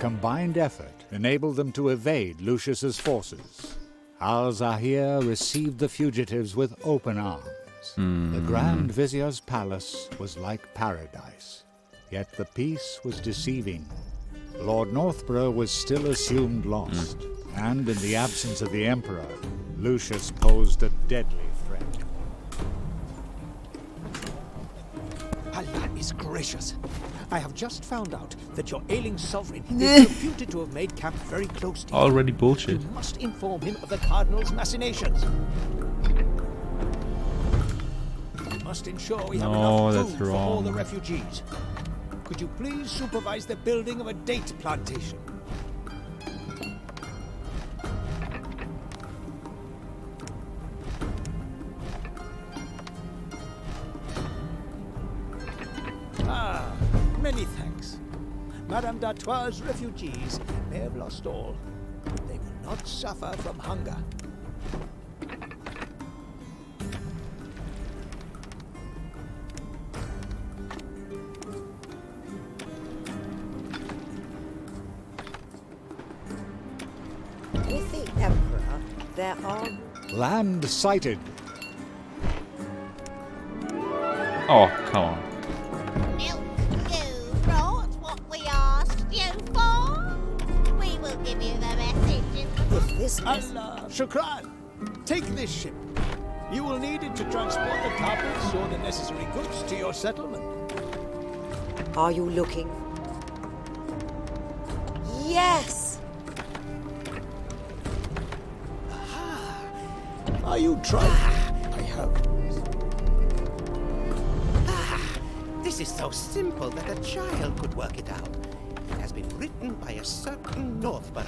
combined effort enabled them to evade Lucius's forces. Al-Zahir received the fugitives with open arms. The Grand Vizier's palace was like paradise, yet the peace was deceiving. Lord Northborough was still assumed lost, and in the absence of the Emperor, Lucius posed a deadly threat. Allah is gracious. I have just found out that your ailing sovereign is reputed to have made camp very close to you. Already bullshit. You must inform him of the Cardinal's machinations. You must ensure we have enough food for all the refugees. Could you please supervise the building of a date plantation? Many thanks. Madame d'Artois' refugees may have lost all, but they will not suffer from hunger. With the Emperor, there are... Land sighted. Oh, come on. Milk, you brought what we asked you for. We will give you the message in the If this... Allah, Shukran! Take this ship. You will need it to transport the carpets or the necessary goods to your settlement. Are you looking? Yes! Are you trying? I have. This is so simple that a child could work it out. It has been written by a certain Northborough.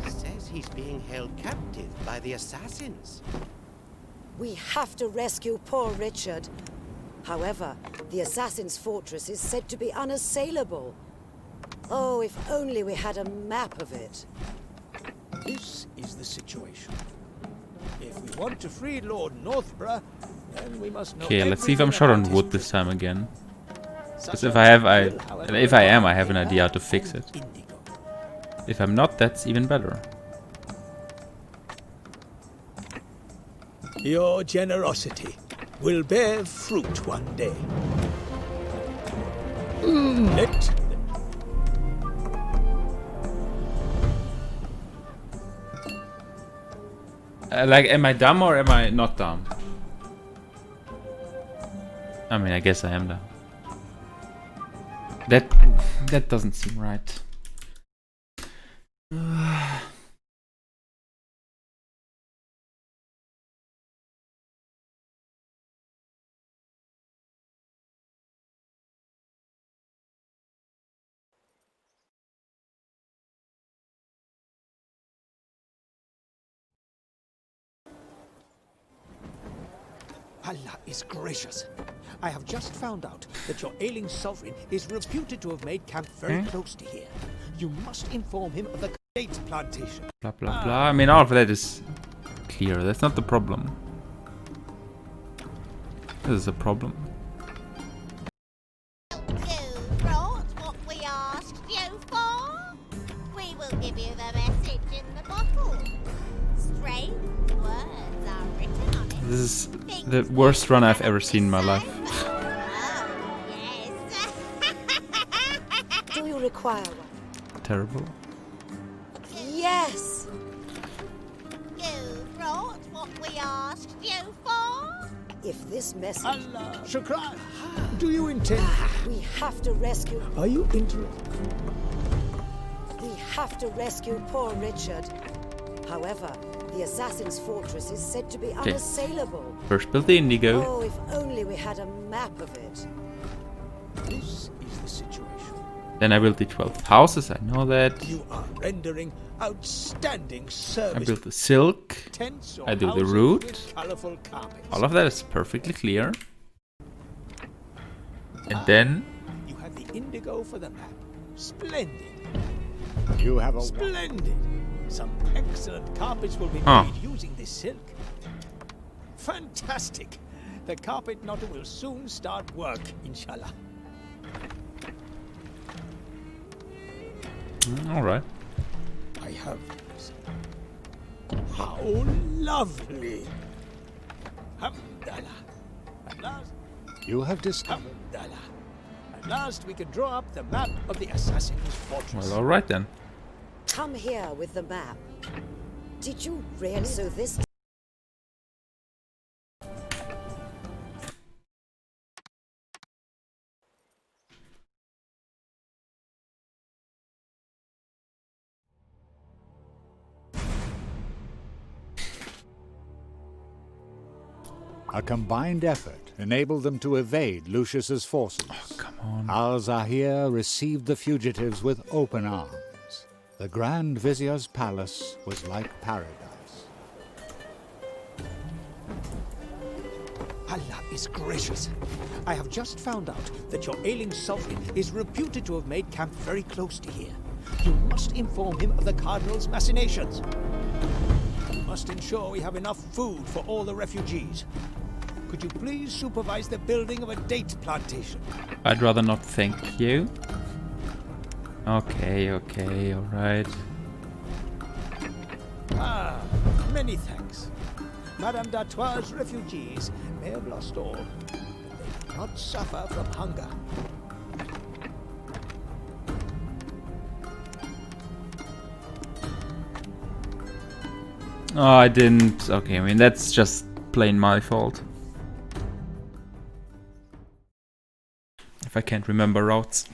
It says he's being held captive by the assassins. We have to rescue poor Richard. However, the assassin's fortress is said to be unassailable. Oh, if only we had a map of it. This is the situation. If we want to free Lord Northborough, then we must know. Okay, let's see if I'm short on wood this time again. Because if I am, I have an idea how to fix it. If I'm not, that's even better. Your generosity will bear fruit one day. Like, am I dumb or am I not dumb? I mean, I guess I am dumb. That doesn't seem right. Allah is gracious. I have just found out that your ailing sovereign is reputed to have made camp very close to here. You must inform him of the date plantation. Blah blah blah. I mean, all of that is clear. That's not the problem. This is a problem. You brought what we asked you for. We will give you the message in the bottle. Strange words are written on it. This is the worst run I've ever seen in my life. Oh, yes. Do you require one? Terrible. Yes! You brought what we asked you for. If this message... Allah, Shukran. Do you intend? We have to rescue... Are you interested? We have to rescue poor Richard. However, the assassin's fortress is said to be unassailable. First build the Indigo. Oh, if only we had a map of it. This is the situation. Then I built the 12 houses. I know that. You are rendering outstanding service. I built the silk. Tents or I do the houses root. with colourful carpets. All of that is perfectly clear. And then You have the indigo for the map. Splendid. You have a Splendid. Some excellent carpets will be made using this silk. Fantastic. The carpet knotter will soon start work, inshallah. Alright. I have. How lovely! Hamdallah. At last, You have discovered. Hamdallah. At last, we can draw up the map of the assassin's fortress. Well, alright then. Come here with the map. Did you really? So this. A combined effort enabled them to evade Lucius's forces. Come on. Al-Zahir received the fugitives with open arms. The Grand Vizier's palace was like paradise. Allah is gracious. I have just found out that your ailing sovereign is reputed to have made camp very close to here. You must inform him of the Cardinal's machinations. You must ensure we have enough food for all the refugees. Could you please supervise the building of a date plantation? I'd rather not thank you. Okay, alright. Ah, many thanks. Madame d'Artois' refugees may have lost all, but they will not suffer from hunger. Oh, I didn't. Okay, I mean, that's just plain my fault. If I can't remember routes.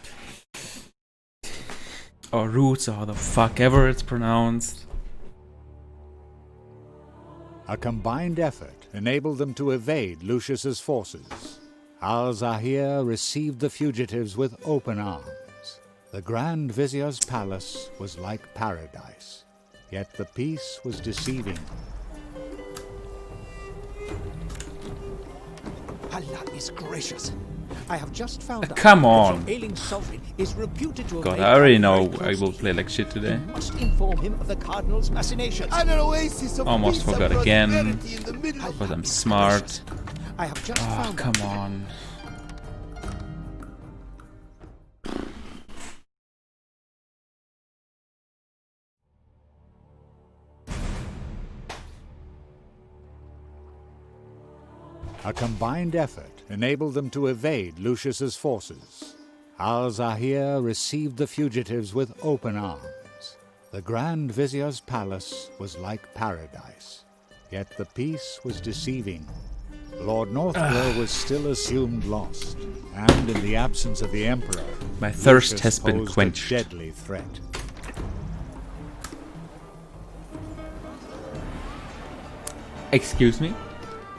Or routes, or how the fuck ever it's pronounced. A combined effort enabled them to evade Lucius's forces. Al-Zahir received the fugitives with open arms. The Grand Vizier's palace was like paradise, yet the peace was deceiving. Allah is gracious. I have just found out Come that on. your ailing sovereign is reputed to have God, made I already camp know very I close will to play here. like shit today. You must inform him of the Cardinal's machinations. And an oasis of Almost peace and forgot again. prosperity in the middle of Because I'm Allah is smart. gracious. I have just Oh, found come out. on. A combined effort enabled them to evade Lucius's forces. Al-Zahir received the fugitives with open arms. The Grand Vizier's palace was like paradise, yet the peace was deceiving. Lord Northglow was still assumed lost, and in the absence of the Emperor, My thirst Lucius has been posed a quenched. deadly threat. Excuse me?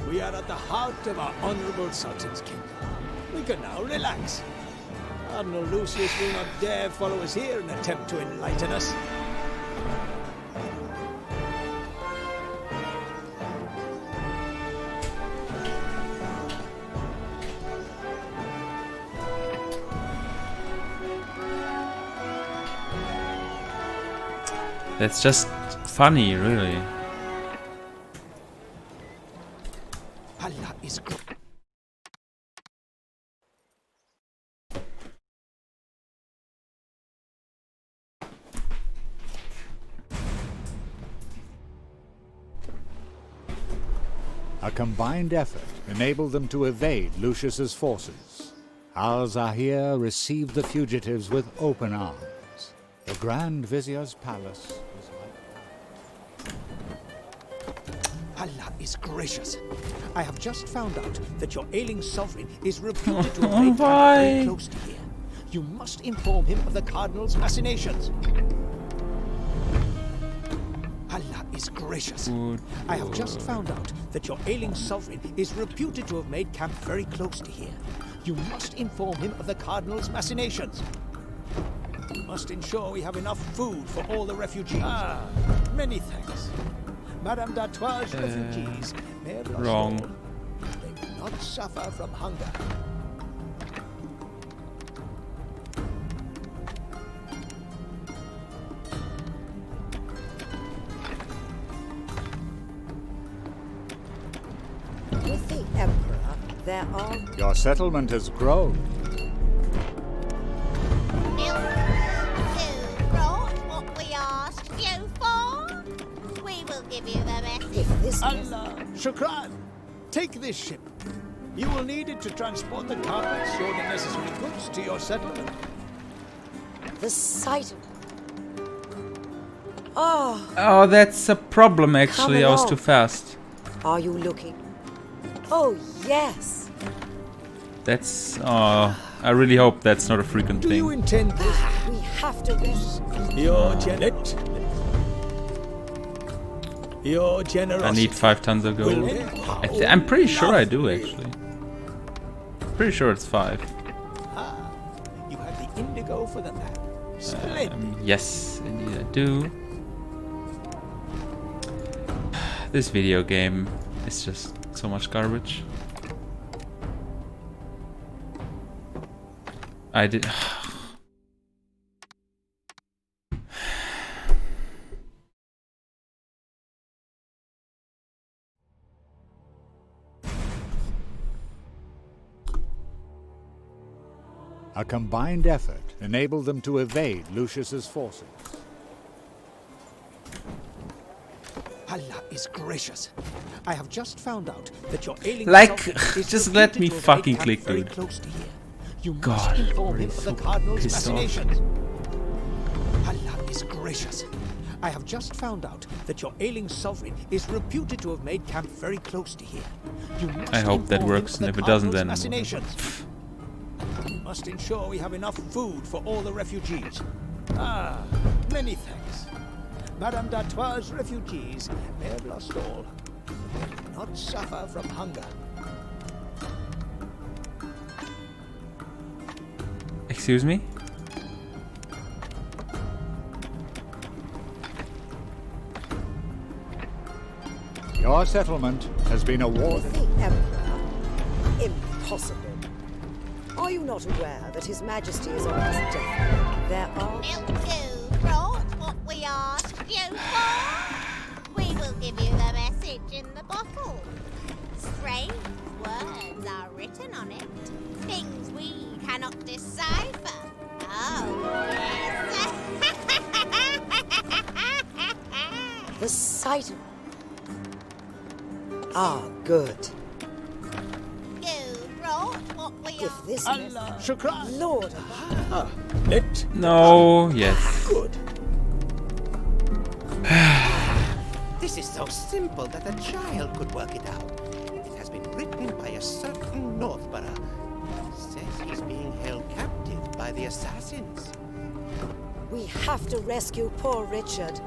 We are at the heart of our honorable Sultan's kingdom. We can now relax. Cardinal Lucius will not dare follow us here and attempt to enlighten us. That's just funny, really. Allah is great. A combined effort enabled them to evade Lucius's forces. Al-Zahir received the fugitives with open arms. The Grand Vizier's palace was like... Allah is gracious. I have just found out that your ailing sovereign is reputed to have made camp very Why? close to here. You must inform him of the Cardinal's machinations. Allah is gracious. I have just found out that your ailing sovereign is reputed to have made camp very close to here. You must inform him of the Cardinal's machinations. You must ensure we have enough food for all the refugees. Ah, many thanks. Madame d'Artois' refugees may have lost Wrong. all. They will not suffer from hunger. With the Emperor, there are. Your settlement has grown. Milk to grow If this Allah, Shukran, take this ship. You will need it to transport the carpets or the necessary goods to your settlement. the sight of... Oh, Oh, that's a problem actually. I was along. too fast. are you looking? Oh, yes. That's... Oh, I really hope that's not a frequent Do you thing. intend this? We have to rest. Your generosity. I need 5 tons of gold. I'm pretty sure I do actually. Pretty sure it's 5. You have the indigo for the map. Splendid. Yes, indeed I do. This video game is just so much garbage. I did... A combined effort enabled them to evade Lucius's forces. Allah is gracious. I have just found out that your ailing Like, self is just let me reputed to have fucking made camp click, very dude. close to here. You God, must inform I'm him of so the Cardinal's pissed off. machinations. Allah is gracious. I have just found out that your ailing sovereign is reputed to have made camp very close to here. You must I hope that inform him works, of and the if it doesn't, Cardinal's then... machinations. We must ensure we have enough food for all the refugees. Ah, many thanks. Madame d'Artois' refugees may have lost all, but they will not suffer from hunger. Excuse me? Your settlement has been awarded. The Emperor? Impossible. Are you not aware that His Majesty is on his deathbed? There are... Mildew brought what we asked you for. We will give you the message in the bottle. Strange words are written on it. Things we cannot decipher. Oh, yes. The sight of... Ah, good. You brought what we If asked. this... Allah, Shukran. Lord, Let No, yes. good. This is so simple that a child could work it out. It has been written by a certain Northborough. Says he's being held captive by the assassins. we have to rescue poor Richard.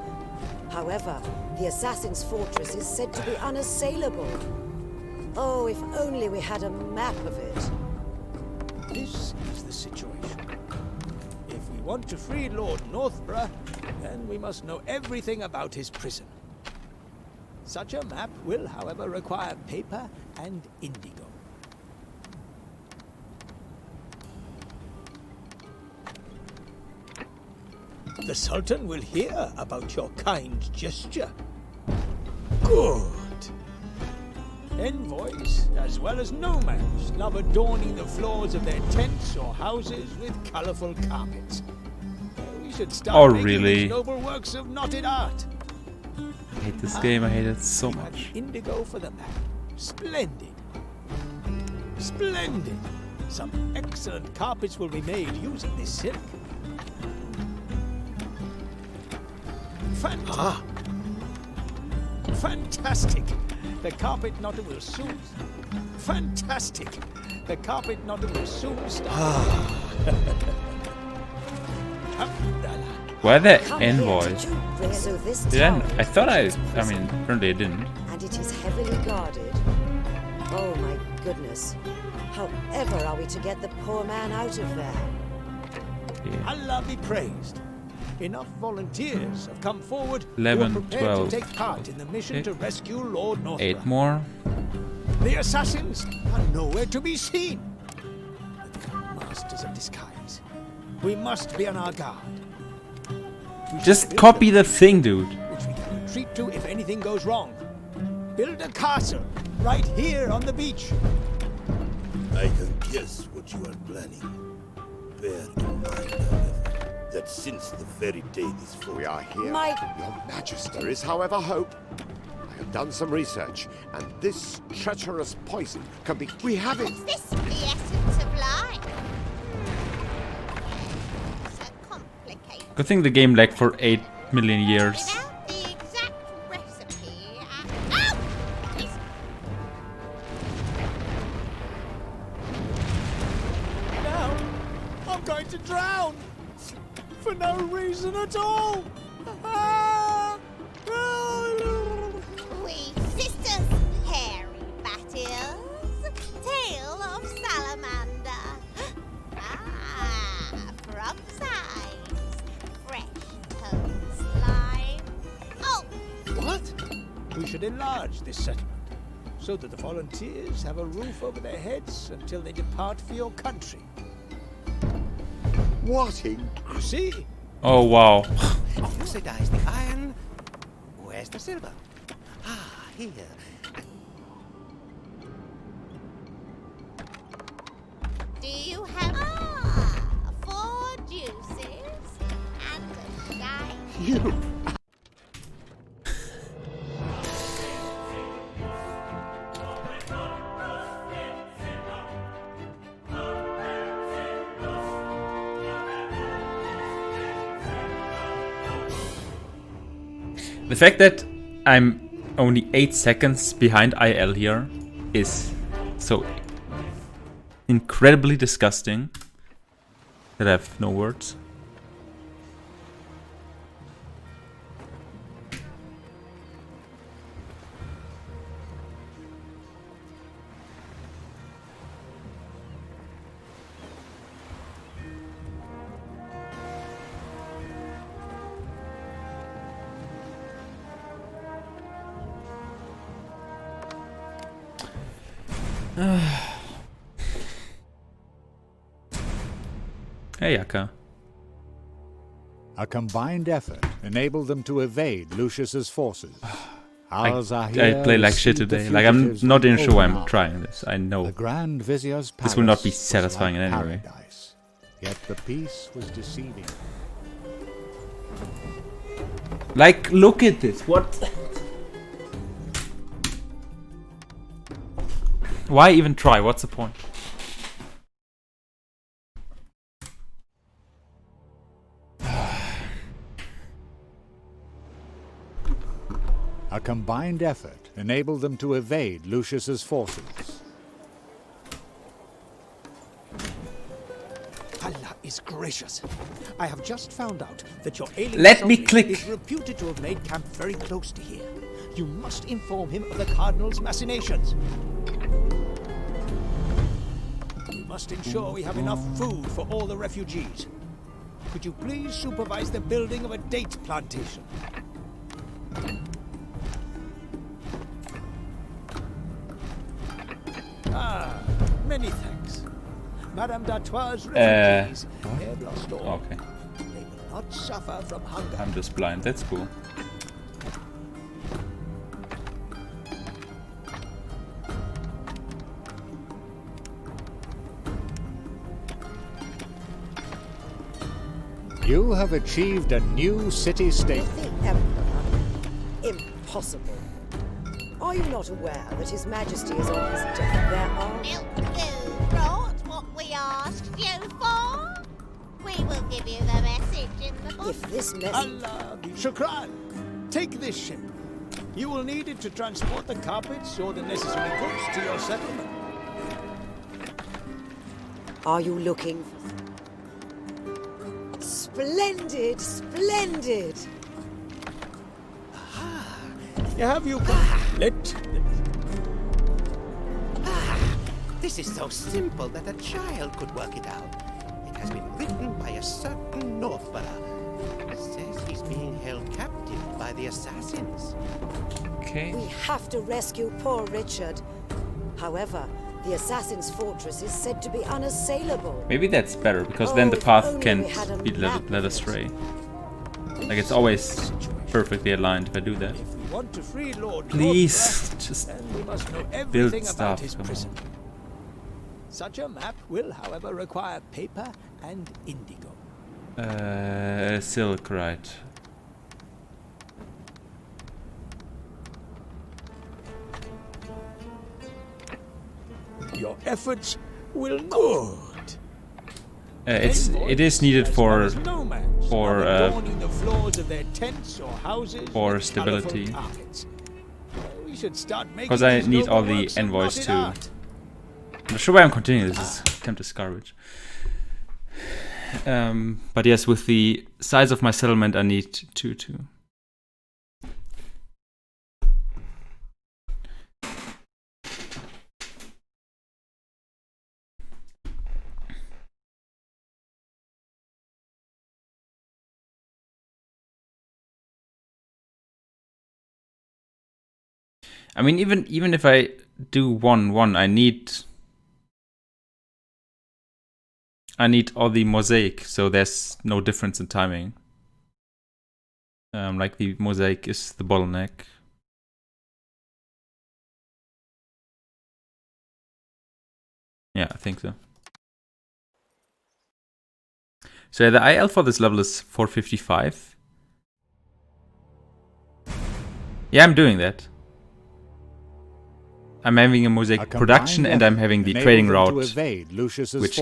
However, the assassin's fortress is said to be unassailable. Oh, if only we had a map of it. This is the situation. If we want to free Lord Northborough, then we must know everything about his prison. Such a map will, however, require paper and indigo. The Sultan will hear about your kind gesture. Good. Envoys, as well as nomads, love adorning the floors of their tents or houses with colorful carpets. We should start Oh, making really? these noble works of knotted art. I hate this game, I hate it so You have much. the indigo for the map. Splendid. Splendid. Some excellent carpets will be made using this silk. Fantastic. The carpet knotter will soon... Fantastic. The carpet knotter will soon start. Abdallah. Why are there Come here, envoys? did you bring- So this Didn't tower I thought I is prison, mean apparently I didn't. and it is heavily guarded. Oh my goodness. However are we to get the poor man out of there? Yeah. Allah be praised. Enough volunteers have come forward 11, who are prepared 12. to take part in the mission Okay. to rescue Lord Northborough. 8 more. The assassins are nowhere to be seen. But they are masters of disguise. We must be on our guard. We should Just build copy a the thing, dude. which we can retreat to if anything goes wrong. Build a castle right here on the beach. I can guess what you are planning. Bear in mind, however, that since the very day this we are here, My... Your Majesty, there is, however, hope. I am done some research, and this treacherous poison can be... We have it! Is this the essence of life? So complicated. Good thing the game lagged for 8 million years. Without the exact recipe. Ow! It's Now, I'm going to drown! For no reason at all! We sisters, hairy battles, tale of salamander. Frog sides, fresh coastline. Oh, What? We should enlarge this settlement so that the volunteers have a roof over their heads until they depart for your country. What in... You see? Oh wow. Oxidize the iron. Where's the silver? Ah, here. do you have 4 juices and a shine? You... The fact that I'm only 8 seconds behind IL here is so incredibly disgusting that I have no words. Hey, Yaka. A combined effort enabled them to evade Lucius's forces. I Al-Zahir play like shit received the today. Like, I'm fugitives not with even sure open why I'm arms. trying this. I know. The Grand Vizier's palace This will not be was satisfying like in any way. paradise, yet the peace was deceiving. Like, look at this. What? Why even try? What's the point? A combined effort enabled them to evade Lucius's forces. Allah is gracious. I have just found out that your ailing Let me sovereign click. is reputed to have made camp very close to here. You must inform him of the Cardinal's machinations. We must ensure we have enough food for all the refugees. Could you please supervise the building of a date plantation? Ah, many thanks. Madame d'Artois' refugees have lost all. Okay. They will not suffer from hunger. I'm just blind. That's cool. You have achieved a new city-state. With the Emperor? Impossible. Are you not aware that His Majesty is on his death? There are... Milk you brought what we asked you for? We will give you the message in the book. If this message... Allah, Shukran. Take this ship. You will need it to transport the carpets or the necessary goods to your settlement. Are you looking for... Splendid, splendid! Have you... Let... This is so simple that a child could work it out. It has been written by a certain Northborough. It says he's being held captive by the assassins. Okay. We have to rescue poor Richard. However, the assassin's fortress is said to be unassailable. Maybe that's better, because then the if path only can't we had a be map led of it. astray. Like, it's always perfectly aligned if I do that. If we want to free Lord Please, Northborough, just then we must know everything stuff, about his come on. prison. Such a map will, however, require paper and indigo. Silk, right. Your efforts will good. It is needed for adorning the floors of their tents or houses for with stability. colourful carpets. We should start making Because I these need all noble the works of envoys knotted too. art. I'm not sure why I'm continuing. This is Tempest Garbage. But yes, with the size of my settlement, I need 2 too. I mean, even if I do 1-1, I need all the mosaic, so there's no difference in timing. Like the mosaic is the bottleneck. Yeah, I think so. So the IL for this level is 455. Yeah, I'm doing that. I'm having a mosaic production and I'm having the trading route, which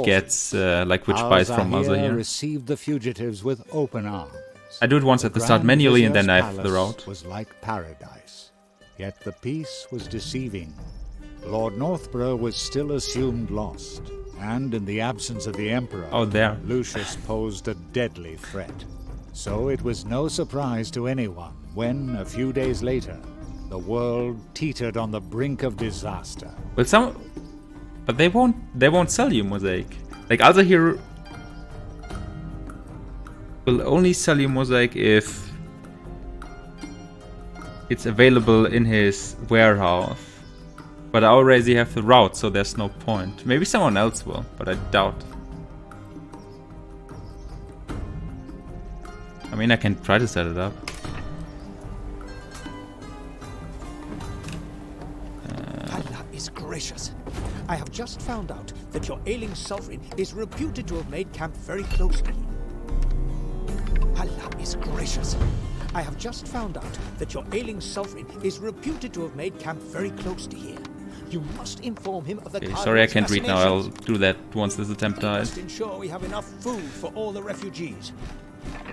gets like witch buys from Malza here. Received the fugitives with open arms. I do it once at the start manually and then I have the Palace route. Was like paradise, yet the peace was deceiving. Lord Northborough was still assumed lost, and in the absence of the Emperor, Lucius posed a deadly threat. So it was no surprise to anyone when, a few days later, the world teetered on the brink of disaster. Well, but they won't sell you mosaic. Like Alza here will only sell you mosaic if it's available in his warehouse. But I already have the route, so there's no point. Maybe someone else will, but I doubt. I mean, I can try to set it up. Allah is gracious. I have just found out that your ailing sovereign is reputed to have made camp very close to you. Allah is gracious. I have just found out that your ailing sovereign is reputed to have made camp very close to here. You must inform him of the Okay, sorry I can't read now. I'll do that once this attempt dies. Must ensure we have enough food for all the refugees.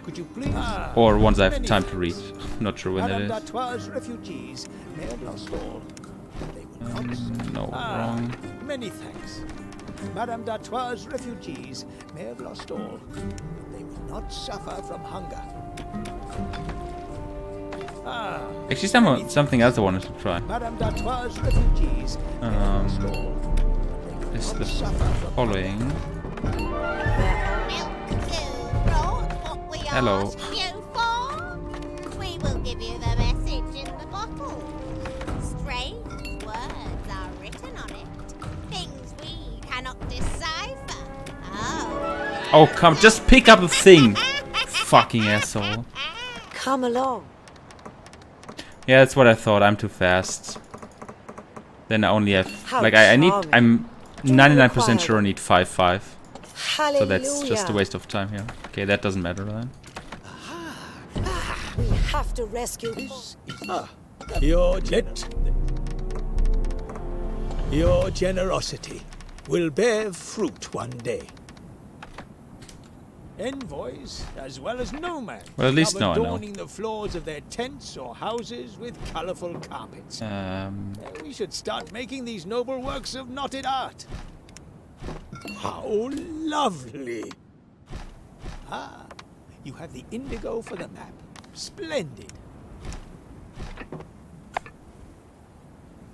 Could you please? Or once I have time to read. Not sure when that is. d'Artois' refugees may have lost all. They will not No, wrong. Many thanks. Madame d'Artois' refugees may have lost all. They will not suffer from hunger. Actually, something else I wanted to try. Madame d'Artois' refugees may have lost all. Is the following. Hello. We will give you the message in the bottle. Strange words are written on it. Things we cannot decipher. Oh, come, just pick up the thing. Fucking asshole. Come along. Yeah, that's what I thought. I'm too fast. Then I only have How like I'm charming. 99% sure I need 5-5. Hallelujah. So that's just a waste of time here. Okay, that doesn't matter then. We have to rescue. Your generosity will bear fruit one day. Envoys, as well as nomads, Well, at least now I know. adorning the floors of their tents or houses with colorful carpets. We should start making these noble works of knotted art. How lovely! Ah, you have the indigo for the map. Splendid.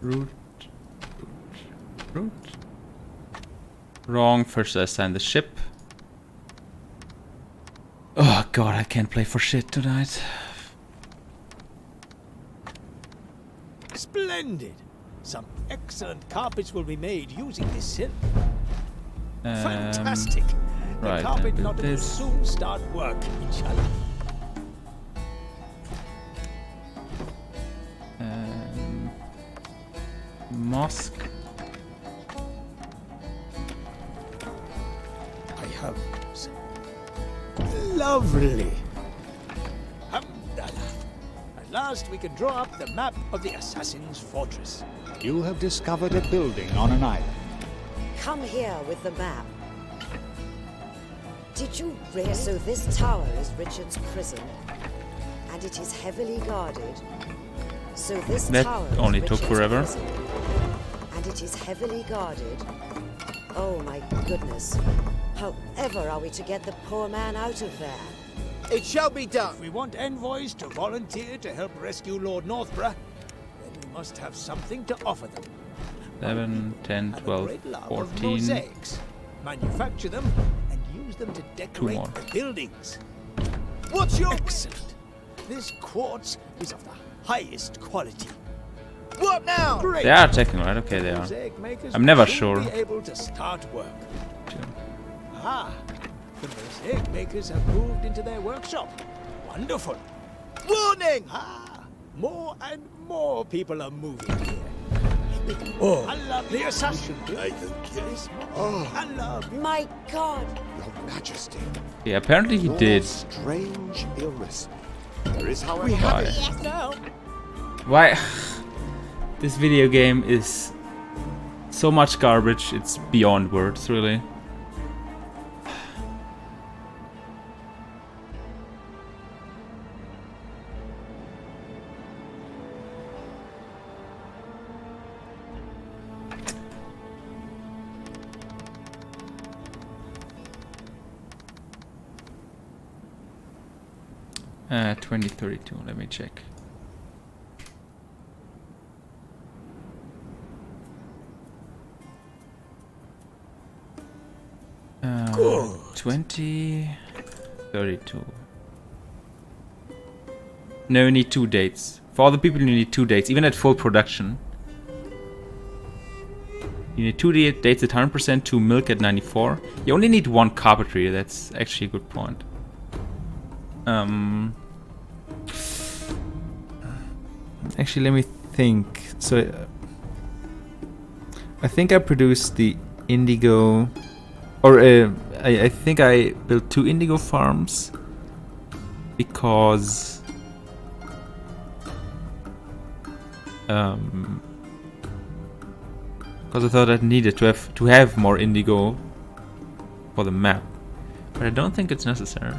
Route. Wrong. First I assign the ship. Oh god, I can't play for shit tonight. Splendid! Some excellent carpets will be made using this silk. Fantastic! The Right, carpet then knot will this. soon start work, inshallah. Mosque. I have lovely. Hamdallah. At last we can draw up the map of the assassin's fortress. You have discovered a building on an island. come here with the map. Did you realize? So this tower is Richard's prison, and it is heavily guarded. So this That tower is only took Richard's forever. prison, and it is heavily guarded. Oh my goodness. However are we to get the poor man out of there? It shall be done. If we want envoys to volunteer to help rescue Lord Northborough, then we must have something to offer them. 11, 10, And a 12, great love of 14. mosaics. Manufacture them and use them to decorate more. the buildings. What's your excellent? This quartz is of the highest quality. What now? Great. They are attacking, right? Okay, they are. Mosaic makers I'm never will sure. Be able to start work. Sure. Ah, the mosaic makers have moved into their workshop. Wonderful. Warning! Ah, more and more people are moving here. Oh, Allah, the assassin. I can kiss. Allah. My God! Your Majesty. Yeah, apparently he Your did. strange illness. There is, however, Why? Yes, no. Why? This video game is so much garbage, it's beyond words, really. — 2032, let me check. Good. 2032. No, you need 2 dates. For all the people, you need 2 dates, even at full production. You need 2 dates at 100%, 2 milk at 94. You only need 1 carpentry, that's actually a good point. Actually, let me think. So, I think I produced the indigo, or I think I built 2 indigo farms because I thought I needed to have more indigo for the map, but I don't think it's necessary.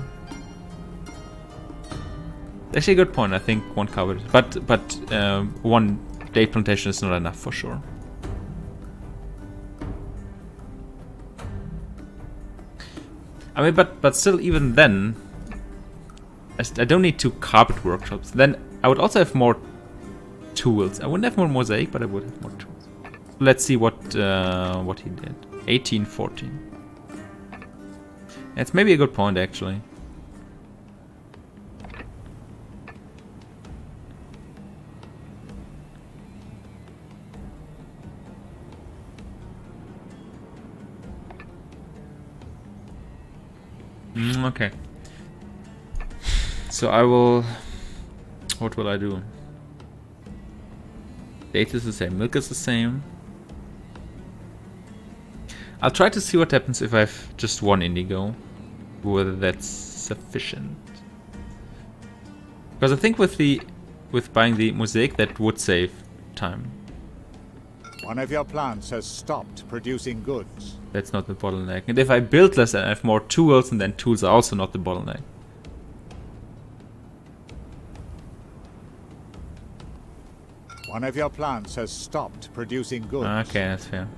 Actually, a good point. I think 1 covered, but 1 day plantation is not enough for sure. I mean, but still, even then, I don't need 2 carpet workshops. Then I would also have more tools. I wouldn't have more mosaic, but I would have more tools. Let's see what he did. 1814. It's maybe a good point, actually. Okay. So I will... What will I do? Date is the same. Milk is the same. I'll try to see what happens if I have just 1 indigo. Whether that's sufficient. Because I think with buying the mosaic, that would save time. One of your plants has stopped producing goods. That's not the bottleneck. And if I build less and I have more tools, and then tools are also not the bottleneck. One of your plants has stopped producing goods. Okay, that's fair.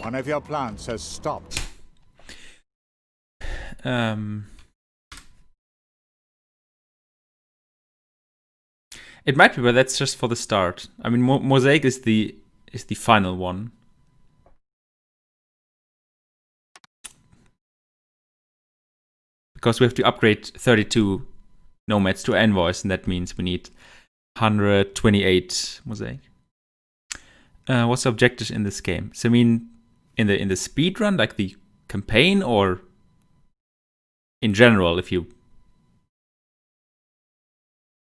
One of your plants has stopped. It might be, but that's just for the start. I mean, mosaic is the final one. Because we have to upgrade 32 nomads to envoys, and that means we need 128 mosaic. What's the objective in this game? So I mean, in the speed run, like the campaign, or in general, if you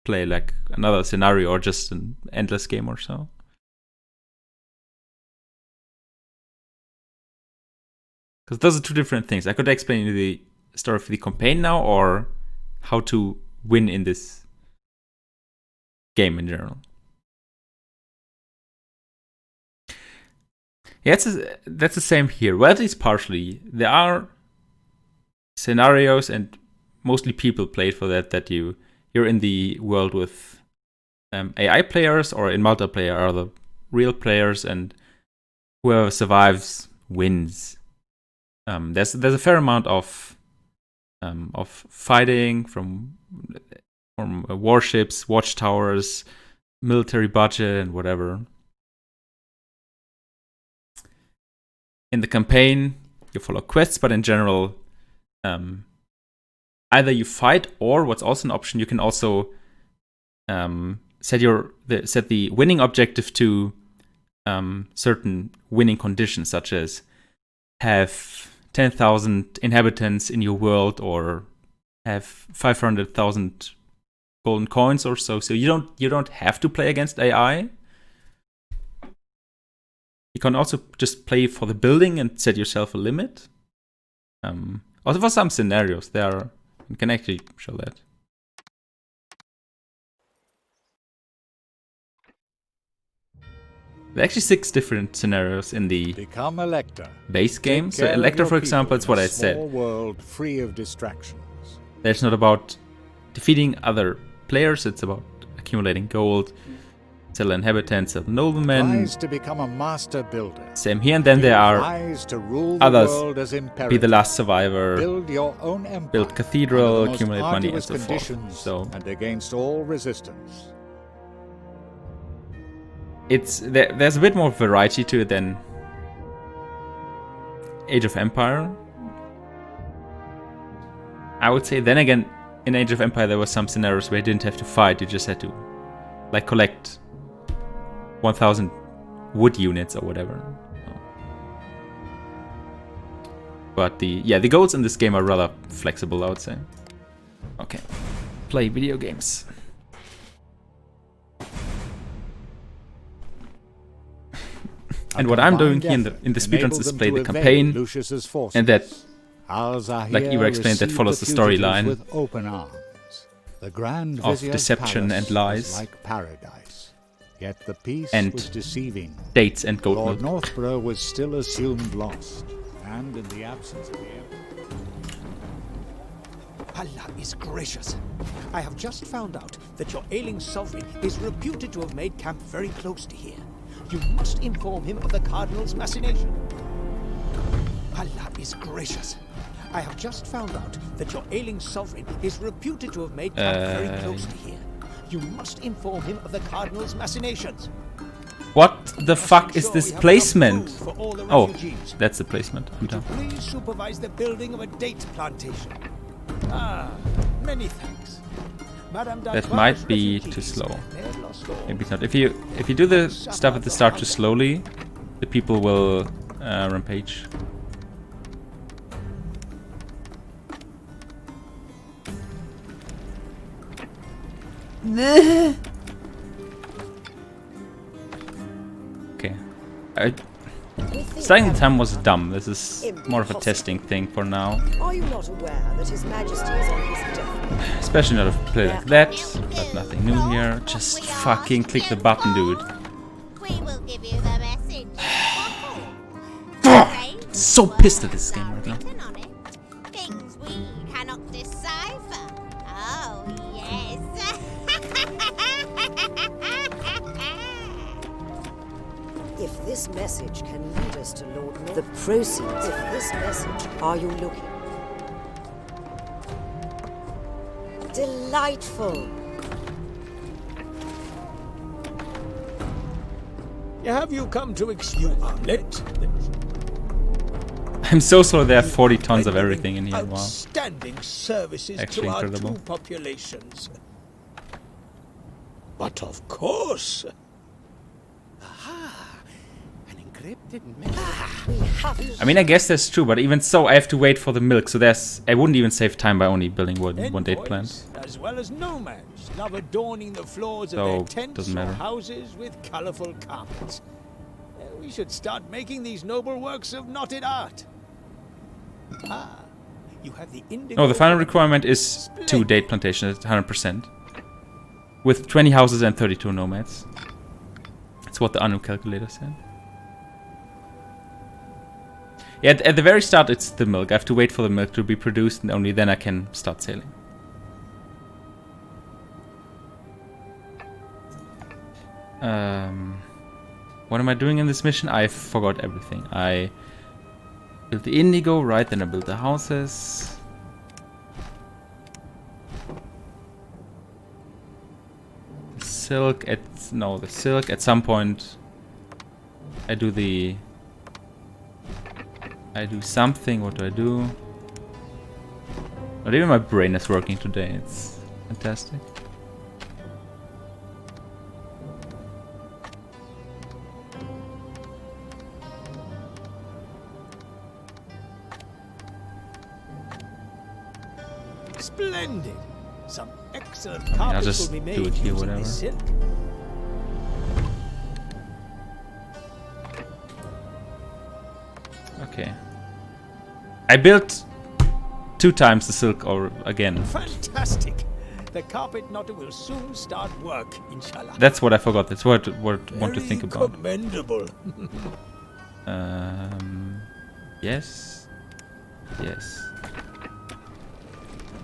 play like another scenario or just an endless game or so. Because those are 2 different things. I could explain the story of the campaign now, or how to win in this game in general. Yeah, that's the same here. Well, at least partially. There are scenarios, and mostly people played for that you're in the world with AI players, or in multiplayer are the real players, and whoever survives wins. There's a fair amount of fighting from warships, watchtowers, military budget, and whatever. In the campaign, you follow quests, but in general, either you fight, or what's also an option, you can also set the winning objective to certain winning conditions, such as have 10,000 inhabitants in your world, or have 500,000 golden coins or so. So you don't have to play against AI. You can also just play for the building and set yourself a limit. Also for some scenarios, you can actually show that. There are actually 6 different scenarios in the Become Elector. base game. Take So care of Elector, your for example, people is what in I a said. small world free of distractions. There's not about defeating other players, it's about accumulating gold, settle inhabitants, settle noblemen. Rise to become a master builder. Same here, and then there are Rise to rule the others. world as Be imperative. the last survivor, Build your own empire. build cathedral, under the most accumulate money, and arduous so forth. conditions So and against all resistance. there's a bit more variety to it than Age of Empire. I would say, then again, in Age of Empire there were some scenarios where you didn't have to fight, you just had to like collect 1,000 wood units or whatever. But the goals in this game are rather flexible, I would say. Okay, play video games. And what I'm doing here in the speedruns is play the campaign, and that, like Eva explained, that follows the storyline of deception and lies, like paradise. Yet the peace and was deceiving. dates and gold Lord milk. Northborough was still assumed lost, and in the absence of the Allah is gracious. I have just found out that your ailing sovereign is reputed to have made camp very close to here. You must inform him of the Cardinal's machination. Allah is gracious. I have just found out that your ailing sovereign is reputed to have made camp very close to here. You must inform him of the Cardinal's machinations. What the fuck is this placement? Oh, refugees. that's the placement. I'm Would you done. please supervise the building of a date plantation? Many thanks. Madame That D'Artois' might be refugees too slow. may have lost all. Maybe not. If you do the stuff at the start too slowly, the people will rampage. Okay. Starting the time was dumb. This is more of a testing thing for now. Are you not aware that His Majesty is on his deathbed? Especially not if you play like that, but nothing new here. Just fucking click the button, dude. We will give you the message in the bottle. So pissed at this game right now. Written on it. Things we cannot decipher. Oh, yes. If this message can lead us to Lord North, the proceeds of this message, are you looking? Delightful. Have you come to excuse Arlet? I'm so sorry there are 40 tons of everything in here. Wow. Outstanding services Actually to our incredible. two populations. But of course. An encrypted message. We have to I mean, I guess that's true, but even so, I have to wait for the milk. So I wouldn't even save time by only building one date plant. As well as nomads, love adorning the floors So, of their tents doesn't or matter. houses with colorful carpets. We should start making these noble works of knotted art. You have the indigo. No, the final requirement is 2 date plantations at 100%. With 20 houses and 32 nomads. That's what the Anu calculator said. Yeah, at the very start it's the milk. I have to wait for the milk to be produced and only then I can start sailing. What am I doing in this mission? I forgot everything. I built the indigo, right, then I built the houses. The silk at some point I do something. What do I do? Not even my brain is working today. It's fantastic. Splendid. Some excellent I'll carpets just will be do made it here, using whatever. this silk. Okay. I built 2 times the silk or again. Fantastic. The carpet knotter will soon start work, inshallah. That's what I forgot. That's what I want to think about. Commendable. Yes. Yes.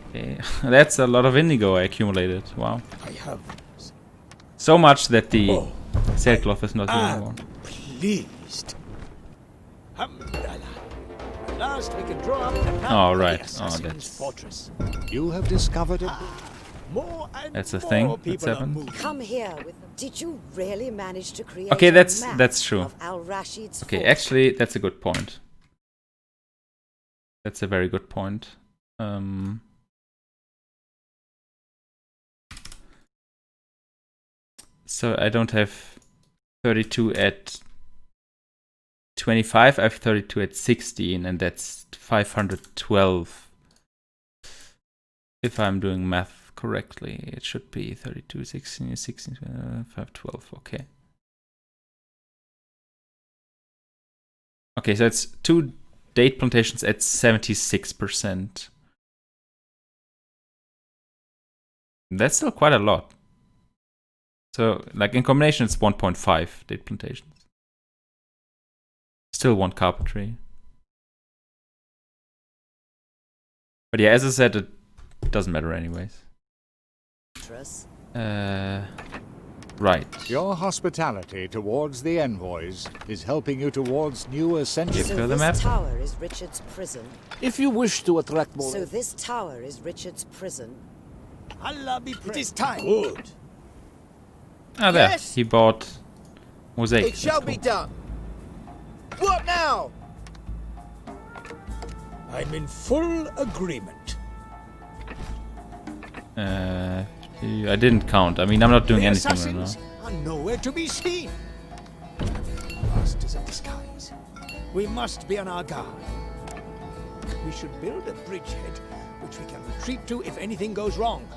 Okay. That's a lot of indigo I accumulated. Wow. I have. So much that the Oh, sailcloth is not here anymore. Pleased. Alhamdulillah. At last we can draw up the map Oh, of right. the Oh, assassin's that's- fortress. You have discovered it. More and That's a more thing that's people are happened. moving. Come here with them. Did you really manage to create Okay, a that's map true. of Al Rashid's Okay, fortress? actually, that's a good point. That's a very good point. So I don't have 32 at 25, I have 32 at 16, and that's 512. If I'm doing math correctly, it should be 32, 16, 16, 512, okay. Okay, so it's 2 date plantations at 76%. That's still quite a lot. So, like in combination, it's 1.5 date plantations. Still 1 carpentry. But yeah, as I said, it doesn't matter anyways. Right. Your hospitality towards the envoys is helping you towards new ascension. Give her So the this map. tower is Richard's prison. If you wish to attract more... So this tower is Richard's prison. Allah be praised. It is time. Good. Ah, there. Yes. He bought mosaic. It shall be done. What now? I'm in full agreement. I didn't count. I mean, I'm not doing The anything right assassins now. are nowhere to be seen. Masters of the skies. We must be on our guard. We should build a bridgehead which we can retreat to if anything goes wrong.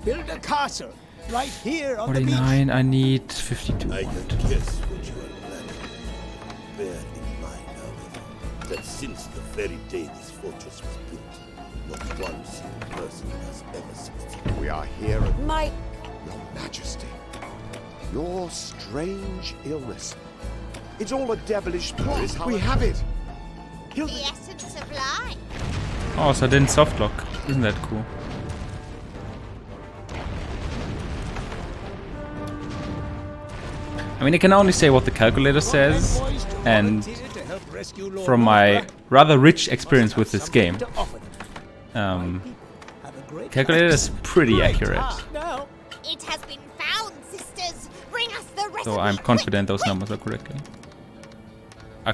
Build a castle right here on the beach. 49, I need 52. I can guess what you are planning. Bear in mind, however, that since the very day this fortress was built, not one single person has ever succeeded. We are here at My Your Majesty. Your strange illness. It's all a devilish plot. We have it. The essence of life. Oh, so I didn't softlock. Isn't that cool? I mean, I can only say what the calculator says, Envoys to and volunteer to help rescue Lord from my Walker rather rich must experience have with this something game, to offer them. My people have a great calculator is pretty Great. accurate. Now, It has been found, sisters. Bring us the recipe. So I'm confident those quick, numbers are correctly. Are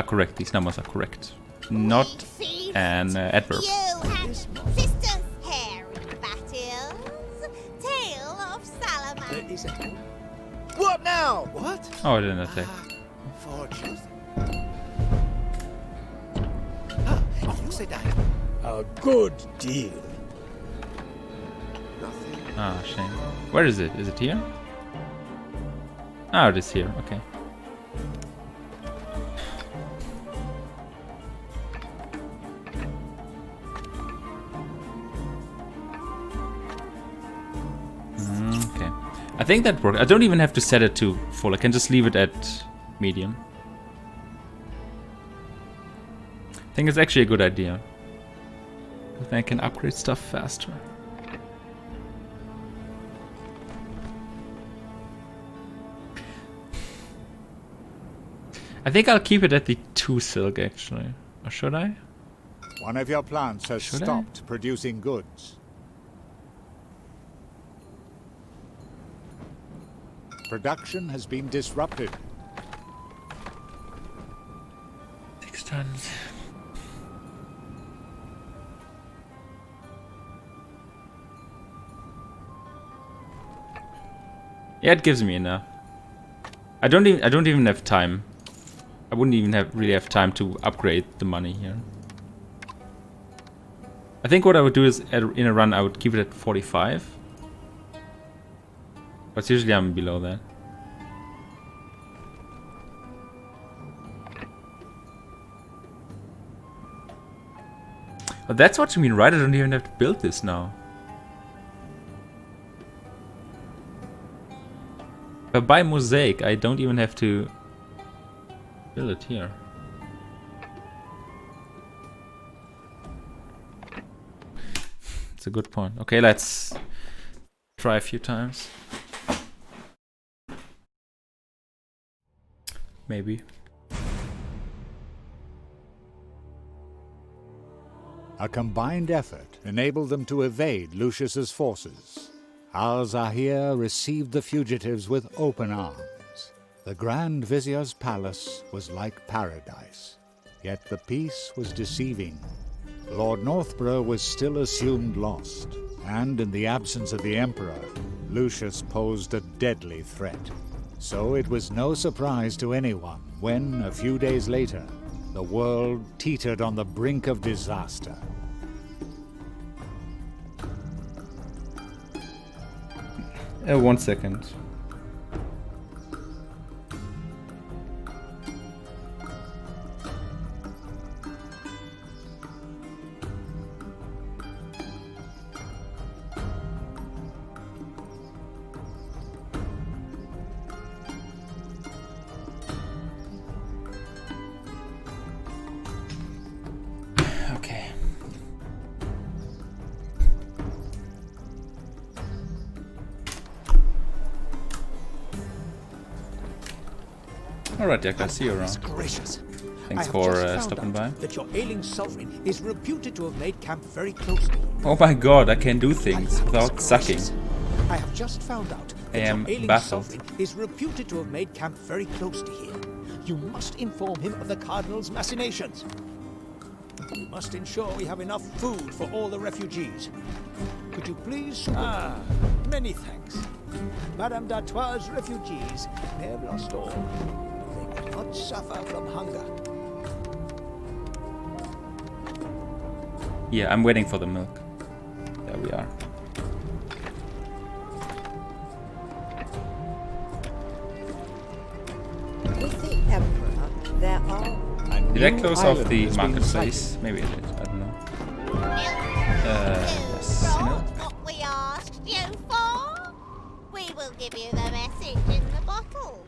correct. These numbers are correct. Not Thieves. an adverb. You had sisters, hairy battles, tale of there Salaman. is a What now? What? Oh, I didn't attack. Fortunes? Ah, you say that. a good deal. Nothing. Ah, shame. Where is it? Is it here? Oh, it is here. Okay. Okay. I think that works. I don't even have to set it to full. I can just leave it at medium. I think it's actually a good idea. Then I can upgrade stuff faster. I think I'll keep it at the 2 silk actually. Or should I? One of your plants has Should I? stopped producing goods. Production has been disrupted. 6 tons. Yeah, it gives me enough. I don't even have time. I wouldn't even really have time to upgrade the money here. I think what I would do is in a run I would keep it at 45. But usually I'm below that. But that's what you mean, right? I don't even have to build this now. If I buy mosaic, I don't even have to build it here. It's a good point. Okay, let's try a few times. Maybe. A combined effort enabled them to evade Lucius's forces. Al-Zahir received the fugitives with open arms. The Grand Vizier's palace was like paradise, yet the peace was deceiving. Lord Northborough was still assumed lost, and in the absence of the Emperor, Lucius posed a deadly threat. So it was no surprise to anyone when, a few days later, the world teetered on the brink of disaster. One second. Okay. Alright, Jack, I see you around. Gracious. Thanks I for have just stopping found by. out that your ailing sovereign is reputed to have made camp very close to you. Oh my god, I can do things without Goodness sucking. gracious. I have just found out I that am your ailing baffled. sovereign is reputed to have made camp very close to here. You must inform him of the Cardinal's machinations. We must ensure we have enough food for all the refugees. Could you please... many thanks. Madame d'Artois' refugees may have lost all. They will not suffer from hunger. Yeah, I'm waiting for the milk. There we are. With the Emperor, there are... Did I close off the marketplace? Maybe I did. I don't know. Yes. Brought what we asked you for. We will give you the message in the bottle.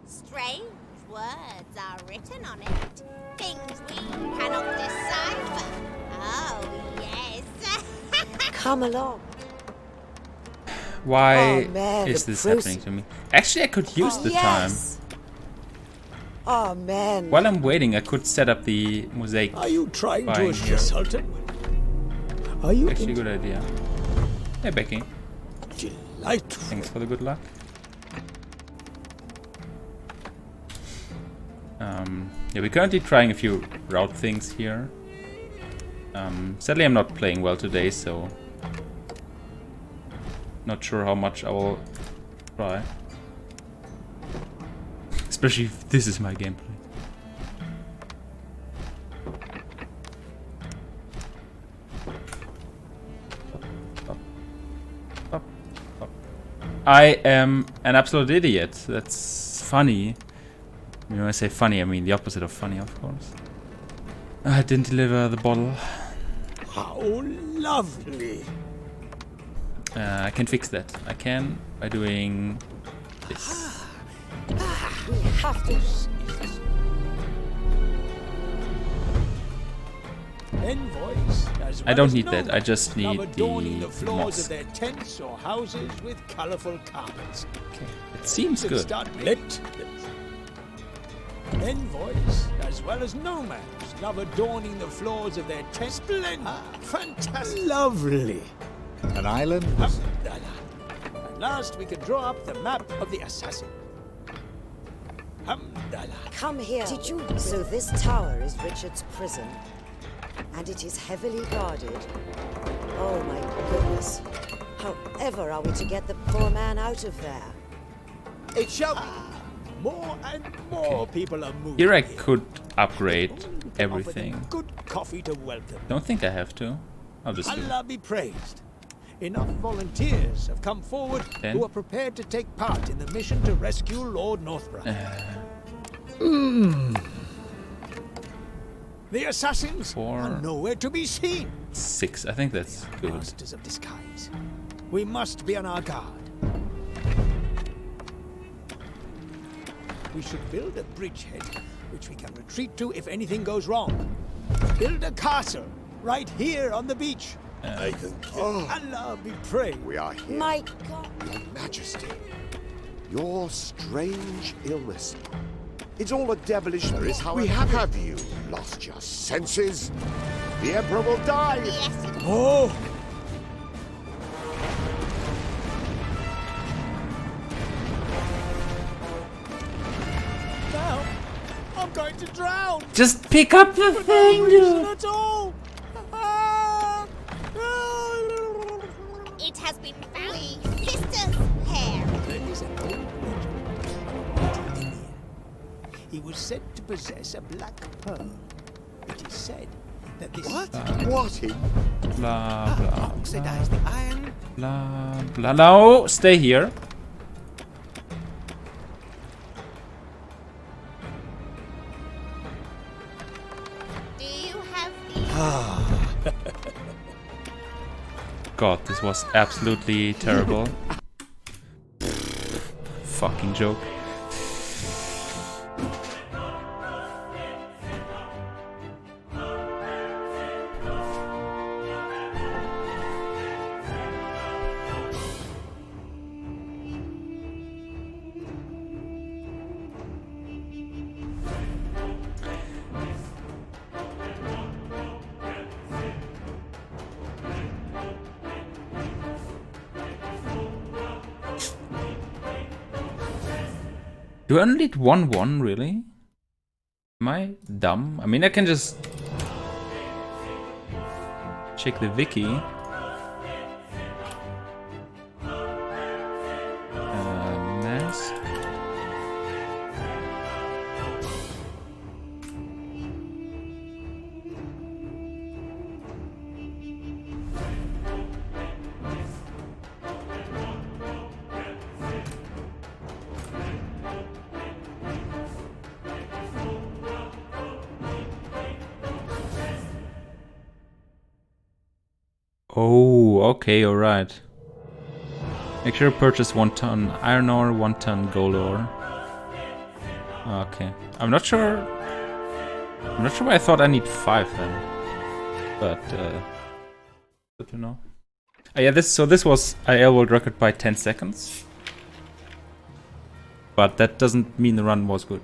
Strange words are written on it. Things we cannot decipher. Oh, yes. Come along. Why Oh, man, is the this process- happening to me? Actually, I could use the time. Yes. Oh, man. While I'm waiting, I could set up the mosaic. Are you trying to Buying assure here. Sultan? Are you Actually, a good idea. Hey, Becky. delightful? Thanks for the good luck. Yeah, we're currently trying a few route things here. Sadly, I'm not playing well today, so not sure how much I will try. Especially if this is my gameplay. I am an absolute idiot. That's funny. When I say funny, I mean the opposite of funny, of course. I didn't deliver the bottle. How lovely. I can fix that. I can by doing this. We have to. Envoys, as I well don't as need that. I nomads, just love need adorning the the floors mosque. of their tents or houses with colorful carpets. Okay, it seems Let's good. start lit. Envoys, as well as nomads, love adorning the floors of their tents. Splendid, fantastic, lovely. An island was At last, we can draw up the map of the assassin. Hamdallah. Come here. Did you? So this tower is Richard's prison, and it is heavily guarded. Oh my goodness! However are we to get the poor man out of there? It shall be. More and more people are moving. Here I could upgrade Offer them everything. good coffee to welcome. Don't think I have to. I'll just do it. Allah be praised. Enough volunteers have come forward Then? who are prepared to take part in the mission to rescue Lord Northborough. The assassins Four. are nowhere to be seen. 6. I think that's good. Masters of disguise. We must be on our guard. We should build a bridgehead which we can retreat to if anything goes wrong. Build a castle right here on the beach. I can kill. Allah be praised. We are here. My God! Your Majesty, your strange illness. It's all a devilish. We have you lost your senses? The Emperor will die. Yes, Oh! Now, I'm going to drown! Just pick up the thing, Reason dude. at all! Ah! it has been found. Sister's hair. There is an old legend. In here. He was said to possess a black pearl. It is said that this... What in? Blah, blah, Oxidize the iron. blah, blah. No, stay here. Do you have the... God, this was absolutely terrible. Fucking joke. Do I only need 1-1, really? Am I dumb? I mean, I can just check the wiki. Mask. Oh, okay, alright. Make sure to purchase 1 ton iron ore, 1 ton gold ore. Okay. I'm not sure why I thought I need 5 then. But, good to know. Yeah, this was IL world record by 10 seconds. But that doesn't mean the run was good.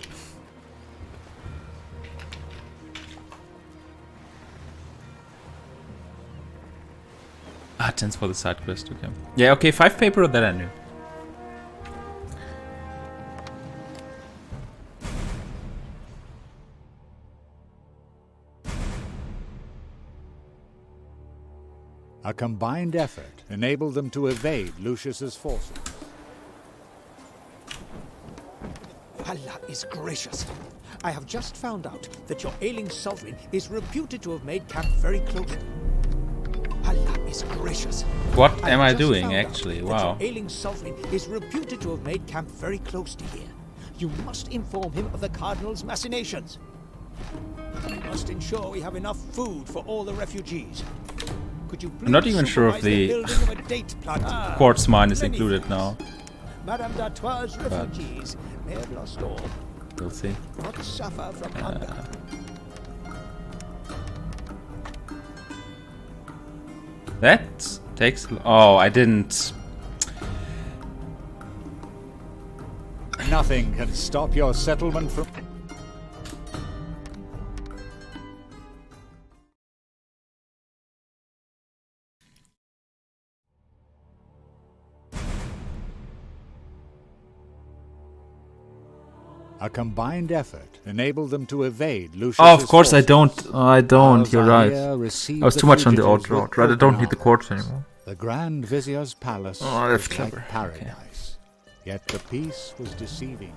Ah, 10s for the side quest, okay. Yeah, okay, 5 paper, that I knew. A combined effort enabled them to evade Lucius's forces. Allah is gracious. I have just found out that your ailing sovereign is reputed to have made camp very close. Allah is gracious. What I am have I just doing, found out actually? that Wow. Your ailing sovereign is reputed to have made camp very close to here. You must inform him of the Cardinal's machinations. We must ensure we have enough food for all the refugees. Could you I'm not please even sure if supervise the building of a date planting? quartz mine is Many included thanks. now. Madame d'Artois' refugees may have lost all, We'll see. not suffer from hunger. That takes... Oh, I didn't... Nothing can stop your settlement from... A combined effort enabled them to evade Lucius's Oh, of course I forces. don't. I don't. You're right. Alzahir received I was the too much on the fugitives old with road. Right, I don't need the open quartz arms. anymore. The Grand Vizier's palace Oh, that's was clever. like paradise, yet the peace was deceiving.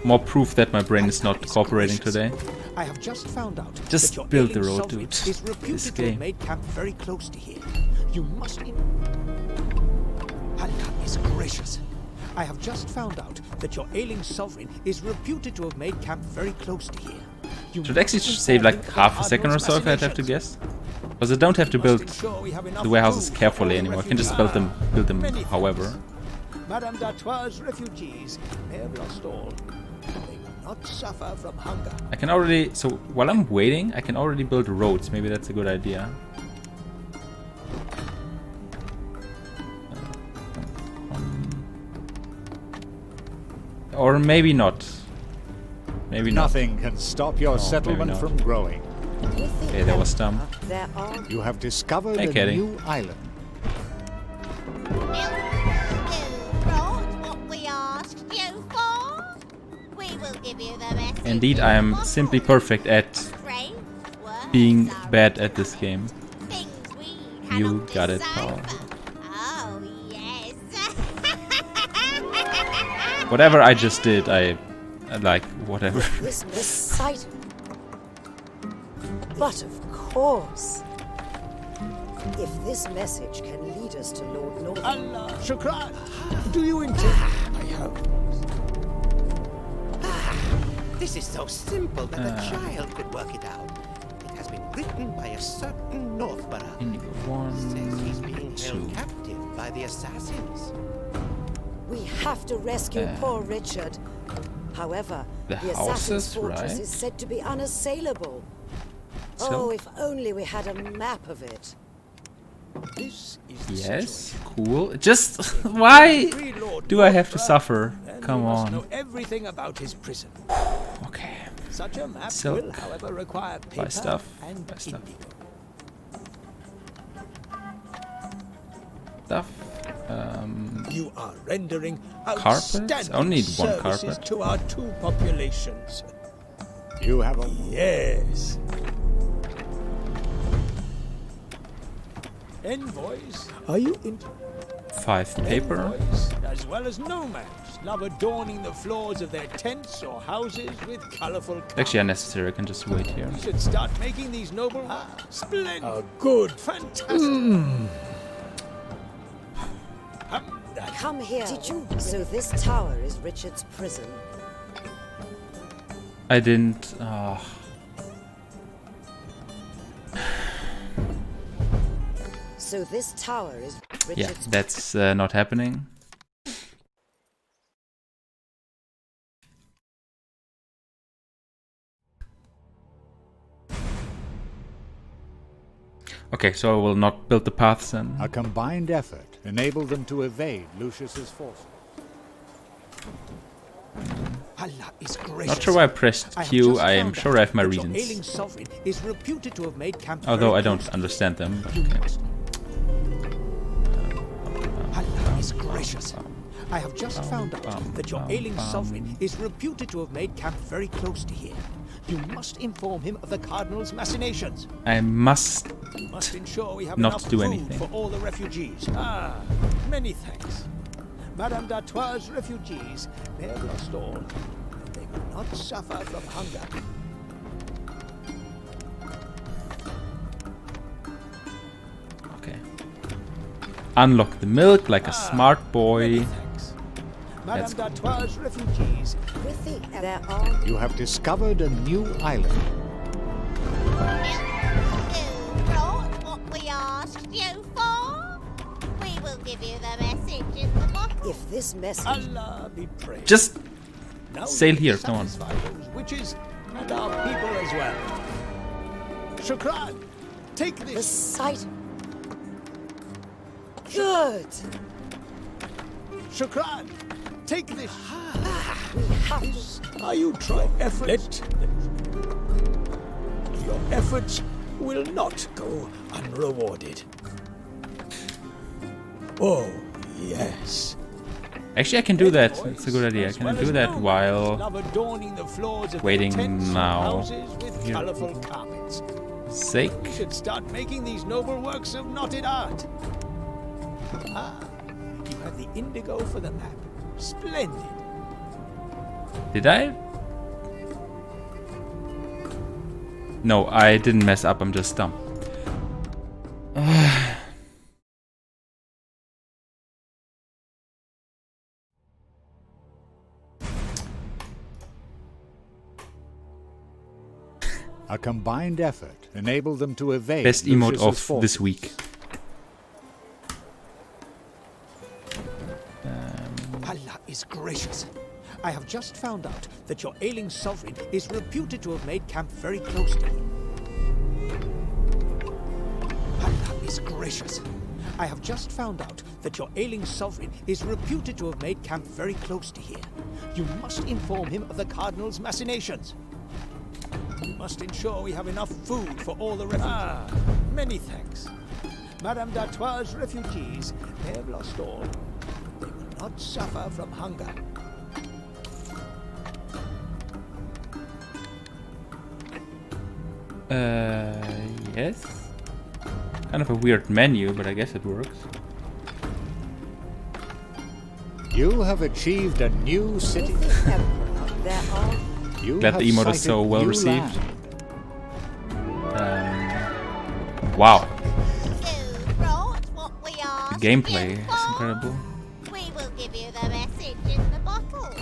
More proof that my brain is not cooperating today. I have just found out Just that your build the ailing road, sovereign dude. is reputed This to have game. made camp very close to here. You must... Allah is gracious. I have just found out that your ailing sovereign is reputed to have made camp very close to here. You Should actually must save inform like him of half the a second or so if I'd have to machinations. guess. Because I don't have to build Ensure we have enough the warehouses food for carefully all the anymore. I can just refugees. build them Many however. thanks. Madame d'Artois' refugees may have lost all. They will not suffer from hunger. I can already... So while I'm waiting, I can already build roads. Maybe that's a good idea. Or maybe not. Maybe not. Nothing can stop your No, maybe settlement not. from growing. With the Okay, that was dumb. Emperor, there are You have discovered Hey, a Katie. new island. You brought what we asked you for. We will give you the message. Indeed, in I the am bottle. simply perfect at Strange words being are bad at this game. things we You cannot got it, decipher. Paul. Oh, yes. Whatever I just did, I like whatever. this sight. But of course, if this message can lead us to Lord North... Allah, Shukran. Do you intend? I hope. This is so simple that a child could work it out. It has been written by a certain Northborough. Says he's being held captive by the assassins. We have to rescue poor Richard. However, The the assassin's houses, fortress right? is said to be unassailable. So? Oh, if only we had a map of it. This is the Yes, situation. cool. Just why Free Lord do I have to Northborough, suffer? then Come we must on. know everything about his prison. Okay. Such a map Silk. will, however, require paper stuff. and Buy stuff. indigo. Stuff. You are rendering Carpets? outstanding I only need one services carpet. to our two populations. You have a... Yes. Envoys, are you in? 5 paper. Envoys, as well as nomads, love adorning the floors of their tents or houses with colorful carpets. Actually unnecessary, I can just wait here. We should start making these noble... Splendid. Good. Fantastic. Come here. Did you? So this tower is Richard's prison. I didn't... So this tower is yeah, Richard's that's not happening. Okay, so I will not build the paths then. A combined effort enabled them to evade Lucius's forces. Allah is gracious. Not sure why I pressed I have Q. just I am found sure I have my out that your reasons. ailing sovereign is reputed to have made camp Although very I don't close. understand them. But You okay. must. Allah is gracious. I have just found out that your ailing sovereign is reputed to have made camp very close to here. You must inform him of the Cardinal's machinations. I must... You must ensure we have Not enough do food anything. for all the refugees. Many thanks. Madame d'Artois' refugees may have lost all, but they will not suffer from hunger. Okay. Unlock the milk like a smart boy. Many thanks. Madame That's cool. d'Artois' refugees. with the there are You have discovered a new island. You brought give you the message in the bottle. If this message... Allah be praised. Just Now sail we here, come on. satisfy those witches and our people as well. Shukran, take The this. sight... Good! Shukran, take this. We have to... Are you trying efforts? Your efforts will not go unrewarded. Oh, yes. Actually, I can do that. It's a good idea. Can I do that while Love adorning the floors of waiting their tents and now? houses with Here. colorful carpets. sake? We should start making these noble works of knotted art. Ah, you have the indigo for the map. Splendid. Did I? No, I didn't mess up. I'm just dumb. A combined effort enabled them to evade Best emote Lucius's of forces. this week. Allah is gracious. I have just found out that your ailing sovereign is reputed to have made camp very close to you. Allah is gracious. I have just found out that your ailing sovereign is reputed to have made camp very close to here. You must inform him of the Cardinal's machinations. We must ensure we have enough food for all the refugees. Ah, many thanks. Madame d'Artois' refugees may have lost all. They will not suffer from hunger. Yes. Kind of a weird menu, but I guess it works. You have achieved a new city. With the Emperor, there are... You Glad have the emote is sighted so well new received. land. Wow, You brought what we the asked gameplay you is for. incredible. We will give you the message in the bottle.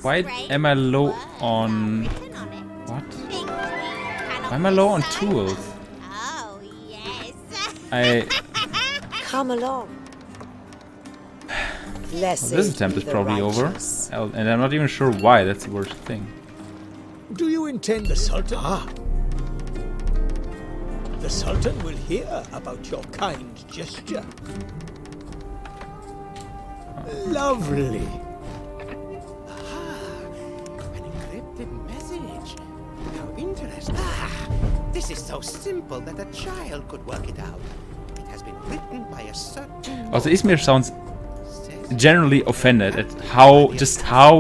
Why Strange am I low words on... are written on it. What? Things we cannot Why am I low on decipher. tools? Oh, yes. I... Come along. Blessed This attempt be is the probably over. righteous. And I'm not even sure why, that's the worst thing. Do you intend the Sultan? Ah. The Sultan will hear about your kind gesture. Lovely. An encrypted message. How interesting. Ah, this is so simple that a child could work it out. It has been written by a certain... Also, Ismir sounds says- generally offended at how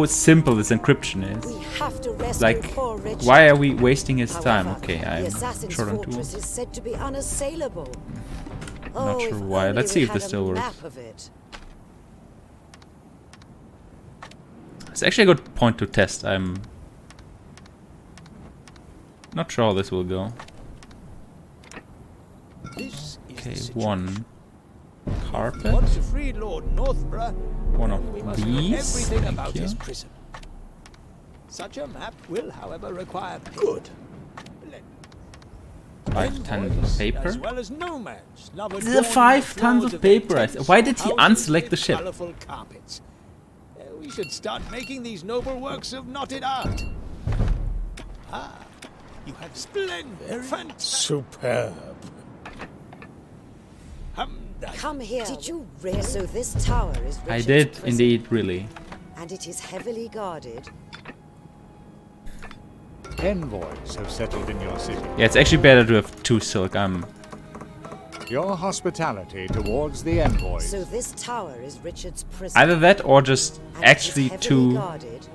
simple this encryption is. We have to rescue Like, poor Richard. why are we wasting his time? However, Okay, the I'm assassin's short on fortress tools. is said to be unassailable. Oh, Not sure if why. only Let's we see if had this a still works. map of it. It's actually a good point to test. I'm not sure how this will go. This is Okay, the situation. one carpet, Once you freed Lord Northborough, one then we of must know these. everything Thank about you. his prison. Such a map will, however, require good. 5 tons of As paper. well as nomads love The adorning 5 floors tons of of their paper. tents Why and did he houses unselect with the ship? Colorful carpets. We should start making these noble works of knotted art. Ah, you have splendid, superb. Come here. Did you realize? So this tower is Richard's I did prison, indeed, really. and it is heavily guarded. Envoys have settled in your city. Yeah, it's actually better to have 2 silk. Your hospitality towards the envoys So this tower is Richard's prison. Either that or just and it is actually heavily 2 guarded.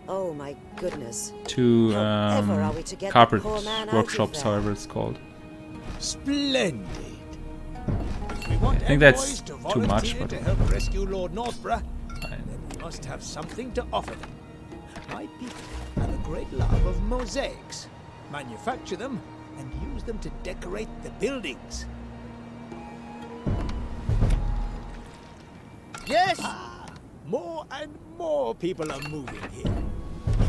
Oh my goodness. two However are we to get the carpet poor man out of workshops, there? however it's called. Splendid. We want I think that's envoys to too volunteer much, but- to help rescue Lord Northborough. Fine. Then we must have something to offer them. My people have a great love of mosaics. Manufacture them and use them to decorate the buildings. Yes! More and more people are moving here.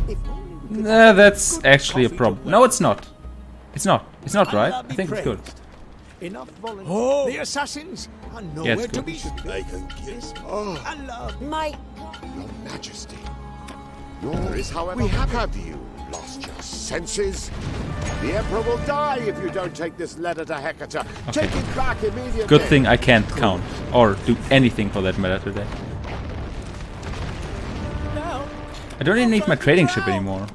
If only we could Nah, offer that's good actually a coffee to problem. welcome No, it's not. It's not. It's not right. Allah I be think it's good. praised. Enough volunteers. Oh. The assassins are Yeah, nowhere it's to good. be seen. I can get Allah. My Your Majesty. We have you lost your senses? The Emperor will die if you don't take this letter to Hecate. Take it back immediately. Good thing I can't count or do anything for that matter today. Now, I don't even need my trading ship anymore.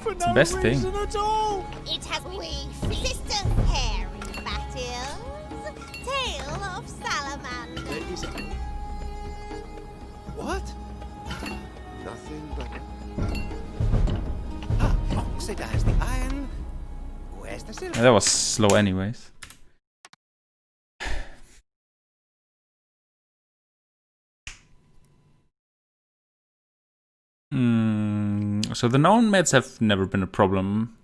for the best thing. At all. It has wings, resistant hairy battles, tail of salamander. There is a... What? Nothing but Oxide has the iron. Where's the silver? That was slow anyways. So the known meds have never been a problem.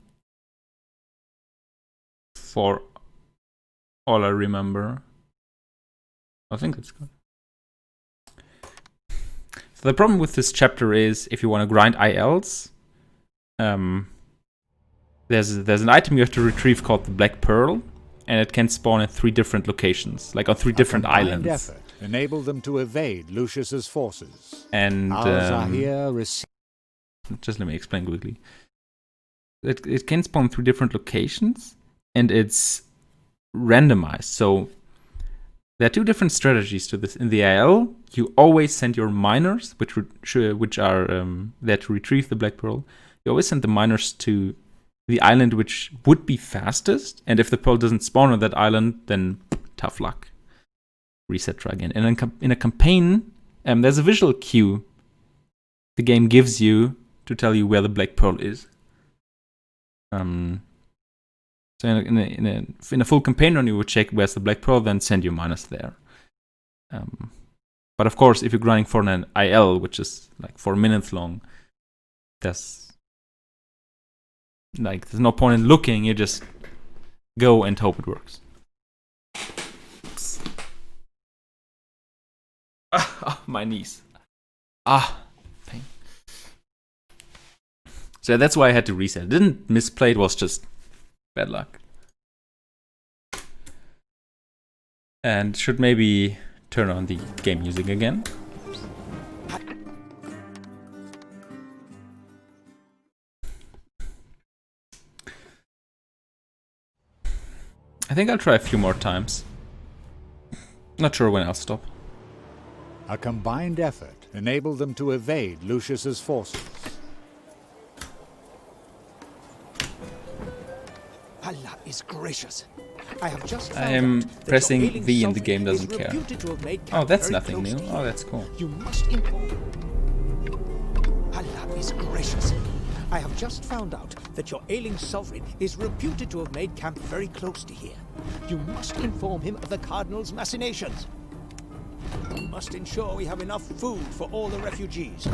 For all I remember. I think that's good. So the problem with this chapter is if you want to grind ILs, there's an item you have to retrieve called the Black Pearl, and it can spawn at 3 different locations, like on 3 different A combined islands. effort enabled them to evade Lucius's forces. And Al-Zahir received just let me explain quickly. It can spawn 3 different locations, and it's randomized. So there are 2 different strategies to this. In the IL, you always send your miners, which are there to retrieve the Black Pearl. You always send the miners to the island which would be fastest, and if the pearl doesn't spawn on that island, then tough luck. Reset, try again. And in a campaign, there's a visual cue the game gives you to tell you where the Black Pearl is. So in a full campaign run, you would check where's the Black Pearl, then send your miners there. But of course, if you're grinding for an IL, which is like 4 minutes long, there's no point in looking. You just go and hope it works. My knees. Pain. So that's why I had to reset. I didn't misplay, it was just bad luck. And should maybe turn on the game music again. I think I'll try a few more times. Not sure when I'll stop. a combined effort enabled them to evade Lucius's forces. Allah is gracious. I have just I found am out that pressing your ailing V and the sovereign game doesn't is care. reputed to have made Oh, camp that's very nothing close new. to Oh, you. that's cool. You must inform. Allah is gracious. I have just found out that your ailing sovereign is reputed to have made camp very close to here. You must inform him of the Cardinal's machinations. You must ensure we have enough food for all the refugees.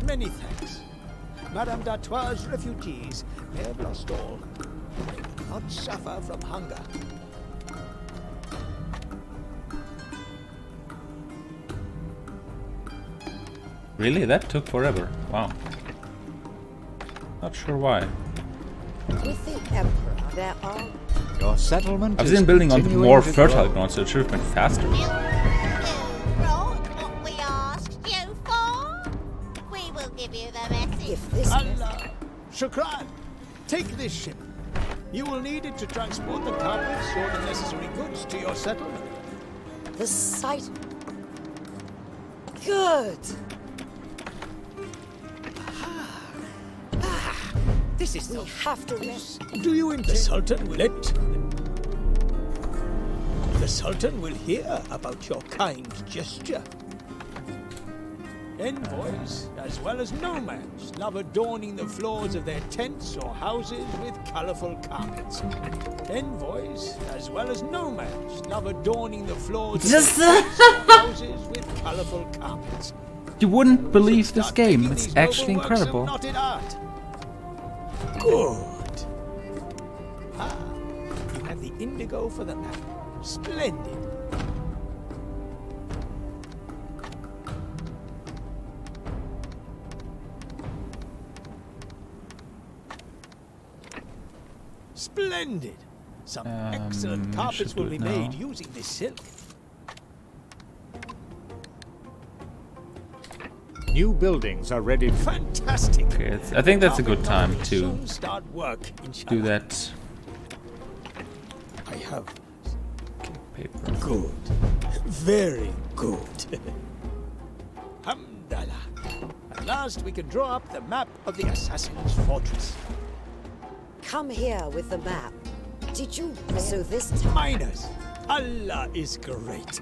Many thanks. Madame d'Artois' refugees may have lost all. Not suffer from hunger. Really? That took forever. Wow. Not sure why. With the Emperor, there are... Your settlement I was is in building on continuing more to fertile grow. ground, so it should have been faster. You brought what we asked you for. We will give you the message. If this... Allah! Shukran! Take this ship. You will need it to transport the carpets or the necessary goods to your settlement. The sight... Good! This is We have to rest. Do you intend... The Sultan will hear about your kind gesture. Envoys, as well as nomads, love adorning the floors of their tents or houses with colorful carpets. Envoys, as well as nomads, love adorning the floors of their tents or houses with colorful carpets. You wouldn't believe this Start game. making It's these noble actually works of incredible. knotted art. Good. You have the indigo for the map. Splendid. Splendid. Some excellent carpets should do will be it now. made using this silk. New buildings are ready. Fantastic. Okay, I think that's a good time to Soon start work, do inshallah. that. I have Paper. good. Very good. Hamdallah. At last we can draw up the map of the assassin's fortress. Come here with the map. Did you... So this time... Miners. Allah is great.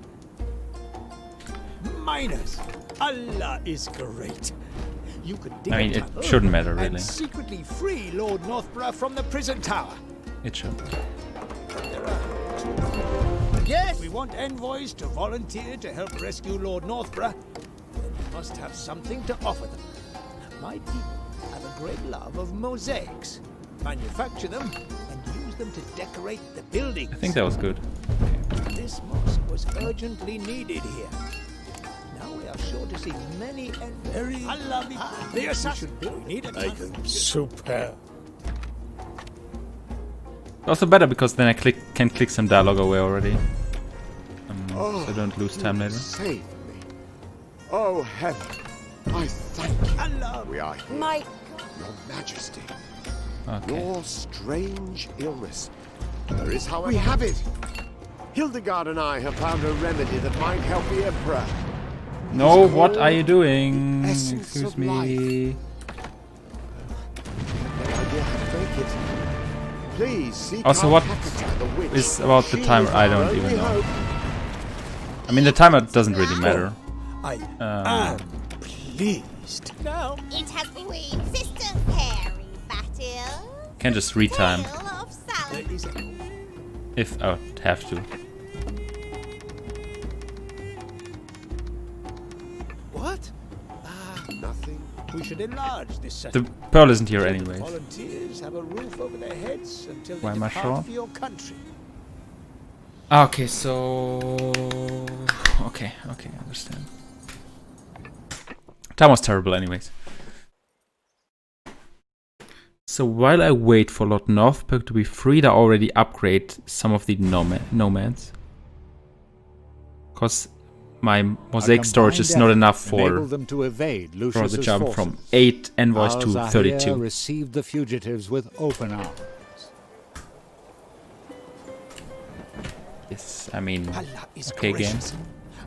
Miners. Allah is great. You could dig I mean, a it tunnel shouldn't matter, really. and secretly free Lord Northborough from the prison tower. It should. There are two. Yes, we want envoys to volunteer to help rescue Lord Northborough. Then we must have something to offer them. My people have a great love of mosaics. Manufacture them and use them to decorate the buildings. I think that was good. This mosque was urgently needed here. Now we are sure to see many and very Allah be the assassin. We need a tunnel. Super. Also better because then I can click some dialogue away already. So I don't lose time later. Save me. Oh, heaven. I thank you. Allah. We are here. My... Your Majesty. Okay. Your strange illness. There is, however... We have it! Hildegard and I have found a remedy that might help the Emperor. No, what are you doing? Essence Excuse of me. No idea how to make it. Please seek Also, out what Hecate, the witch. is about the She timer? is I our don't even only know. hope. I mean, the timer doesn't really matter. I am pleased. Now, It has been Sister Harry Battle. Can just retime Tale of Salad. there is a... if I have to. What? Nothing. We should enlarge this The settlement. pearl isn't here anyways. Volunteers have a roof over their heads until they Why am I depart sure? for your country. Okay, so... Okay, I understand. Time was terrible anyways. So while I wait for Lord Northbrook to be freed, I already upgrade some of the nomads. Because my mosaic storage is not enough for them to evade the Lucius's jump forces. from 8 envoys to Al-Zahir 32. received the fugitives with open arms. Yes, I mean, Allah is okay, game. gracious.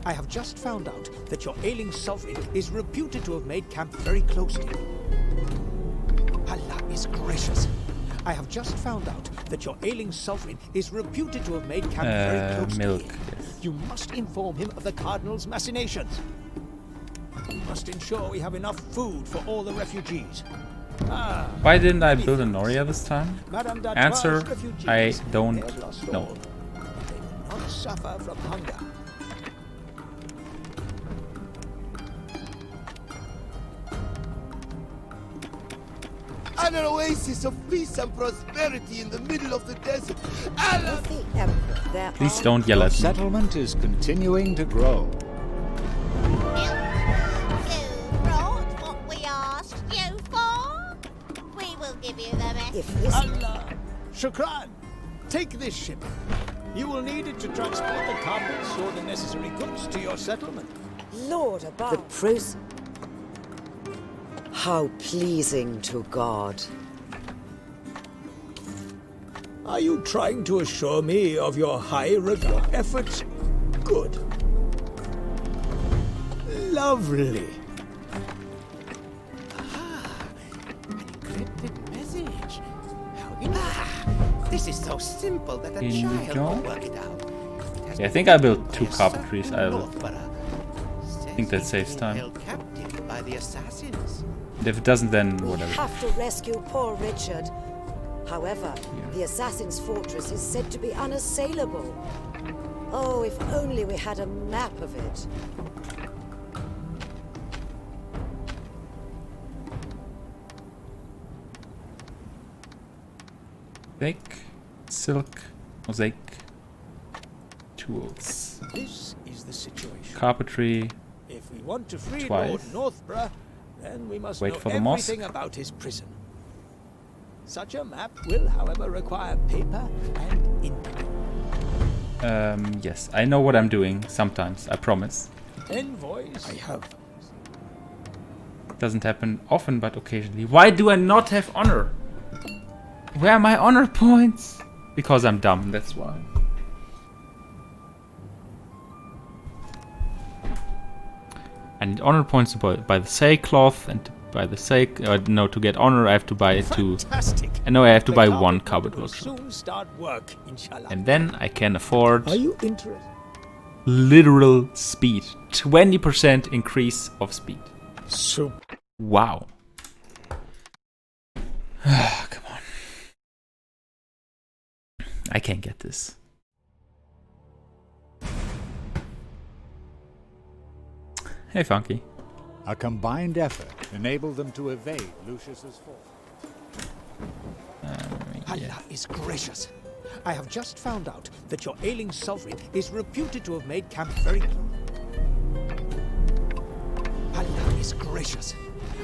I have just found out that your ailing sovereign is reputed to have made camp very close to you. Allah is gracious. I have just found out that your ailing sovereign is reputed to have made camp very close milk, to you. yes. You must inform him of the Cardinal's machinations. We must ensure we have enough food for all the refugees. Why didn't I build a Noria this time? Madame d'Artois' Answer, refugees, I they don't have lost know. all. They will not suffer from hunger. An oasis of peace and prosperity in the middle of the desert. Allah! With the Emperor, there Please are... don't yell at me. Settlement is continuing to grow. You brought what we asked you for. We will give you the message. If this... Allah! Shukran! Take this ship. You will need it to transport the carpets or the necessary goods to your settlement. Lord above... The pros... How pleasing to God. Are you trying to assure me of your high regard efforts? Good. Lovely. An encrypted message. How you this is so simple that a In you child go. can work it out. It has Yeah, I been think I written built by 2 a carpentries. certain I Northborough. think that Says saves he's time. been held captive by the assassins. If it doesn't, then We whatever. have to rescue poor Richard. However, the assassin's fortress is said to be unassailable. Oh, if only we had a map of it. Thick, silk, mosaic, tools, This is the situation. carpentry. If we want to free Twice. Lord Northborough, then we must Wait know for the everything mosque. about his prison. Such a map will, however, require paper and ink. Yes, I know what I'm doing sometimes, I promise. Envoys. I have Doesn't happen often, but occasionally. Why do I not have honor? Where are my honor points? Because I'm dumb, that's why. I need honor points to buy the sackcloth, and to buy the no, to get honor I have to buy two. Fantastic. I know I have to The buy carpet one worker cupboard will workshop. soon start work, inshallah. And then I can afford Are you interested? literal speed. 20% increase of speed. So Wow. Come on. I can't get this. Hey, Funky. A combined effort enabled them to evade Lucius's force. Allah is gracious. I have just found out that your ailing sovereign is reputed to have made camp very... Allah is gracious.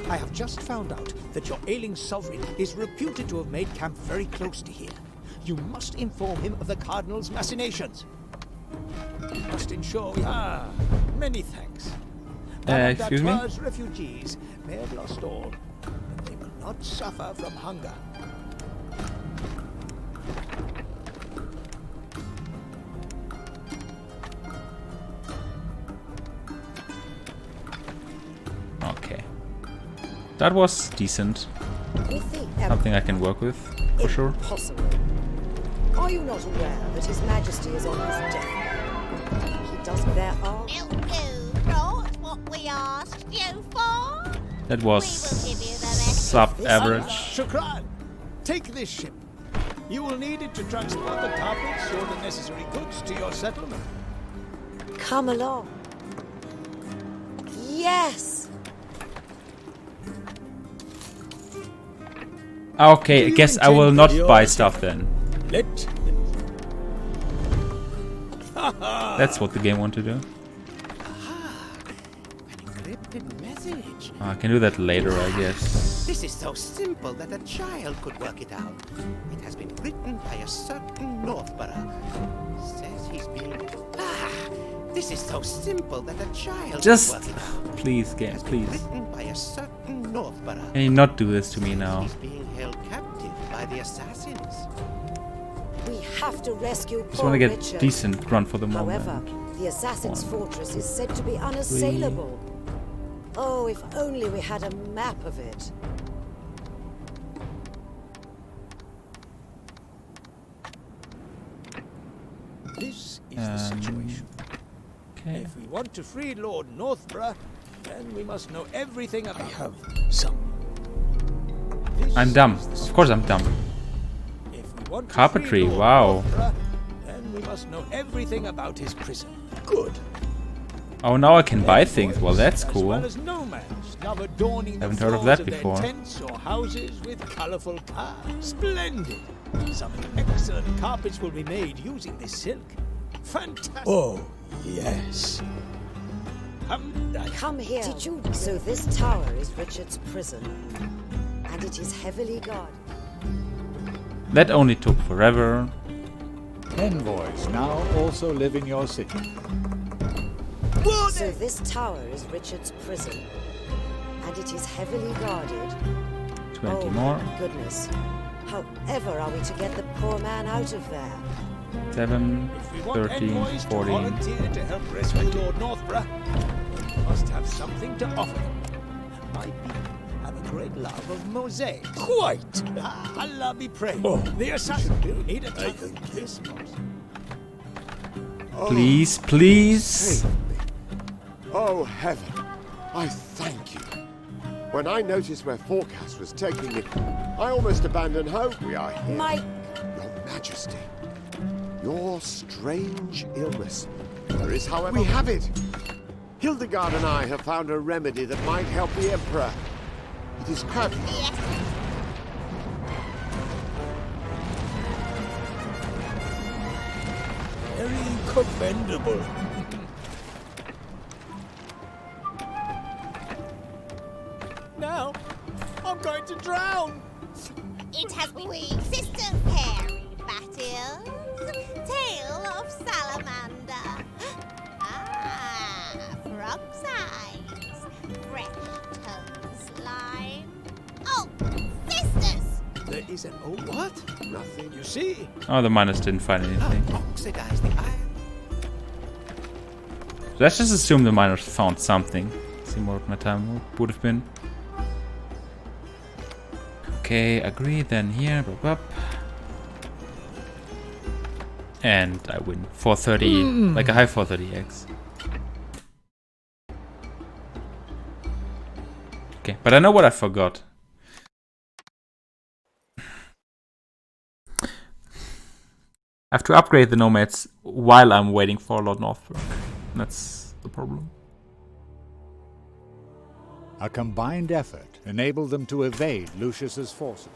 I have just found out that your ailing sovereign is reputed to have made camp very close to here. You must inform him of the Cardinal's machinations. You must ensure... many thanks. Excuse me? Madame d'Artois' refugees may have lost all, but they will not suffer from hunger. Okay. That was decent. With the Something I can work with, for sure. Impossible. Are you not aware that His Majesty is on his deathbed? He doesn't. There are. You brought what we asked you for. That was We will give you the rest. sub-average. Shukran! Take this ship. You will need it to transport the carpets or the necessary goods to your settlement. Come along. Yes. Okay, I Do you guess I will intend not for buy your- stuff then. Let... That's what the game want to do. An encrypted message. I can do that later, I guess. This is so simple that a child could work it out. It has been written by a certain Northborough. Says he's being... This is so simple that a child Just, could work it out. please, game, Has been please. written by a certain Northborough. Can you not do this to me now? He's being held captive by the assassins. We have to rescue Just poor want to get Richard. decent run for the However, moment. the assassin's 1, fortress is said to be unassailable. Oh, if only we had a map of it. This is the situation. Okay. If we want to free Lord Northborough, then we must know everything about... I have some. I'm dumb. Of course I'm dumb. If we want to Carpentry, free Lord wow. Northborough, then we must know everything about his prison. Good. Oh, now I can buy things. Well, that's As cool. well as nomads, now adorning the Haven't heard of floors that their before. tents or houses with colourful cars. Splendid. Some excellent carpets will be made using this silk. Fantastic. Oh, yes. Come here. Did you? So this tower is Richard's prison, and it is heavily guarded. That only took forever. Envoys now also live in your city. So this tower is Richard's prison, and it is heavily guarded. 20 oh, more. my goodness. However are we to get the poor man out of there? 7, If we want 13, envoys to 14. volunteer to help rescue Lord Northborough, we must have something to offer them. My people have a great love of mosaics. Quite. Allah be praised. The assassin will need a ton of this. Please, please. Save me. Oh, heaven, I thank you. When I noticed where Forecast was taking me, I almost abandoned hope. We are here. Your Majesty, your strange illness. There is, however... We have it! Hildegard and I have found a remedy that might help the Emperor. It is crab... Very commendable. Now, I'm going to drown. It has been Sister Carrie Battles, Tale of Salamander. Frog's eyes, fresh tongue is an old... What? Nothing. You see? Oh, the miners didn't find anything. Oxidize the iron. Let's just assume the miners found something. See what my time would have been. Okay, agree. Then here, blah, blah. And I win 430, like a high 430x. Okay, but I know what I forgot. I have to upgrade the nomads while I'm waiting for Lord Northbrook. That's the problem. A combined effort enabled them to evade Lucius's forces.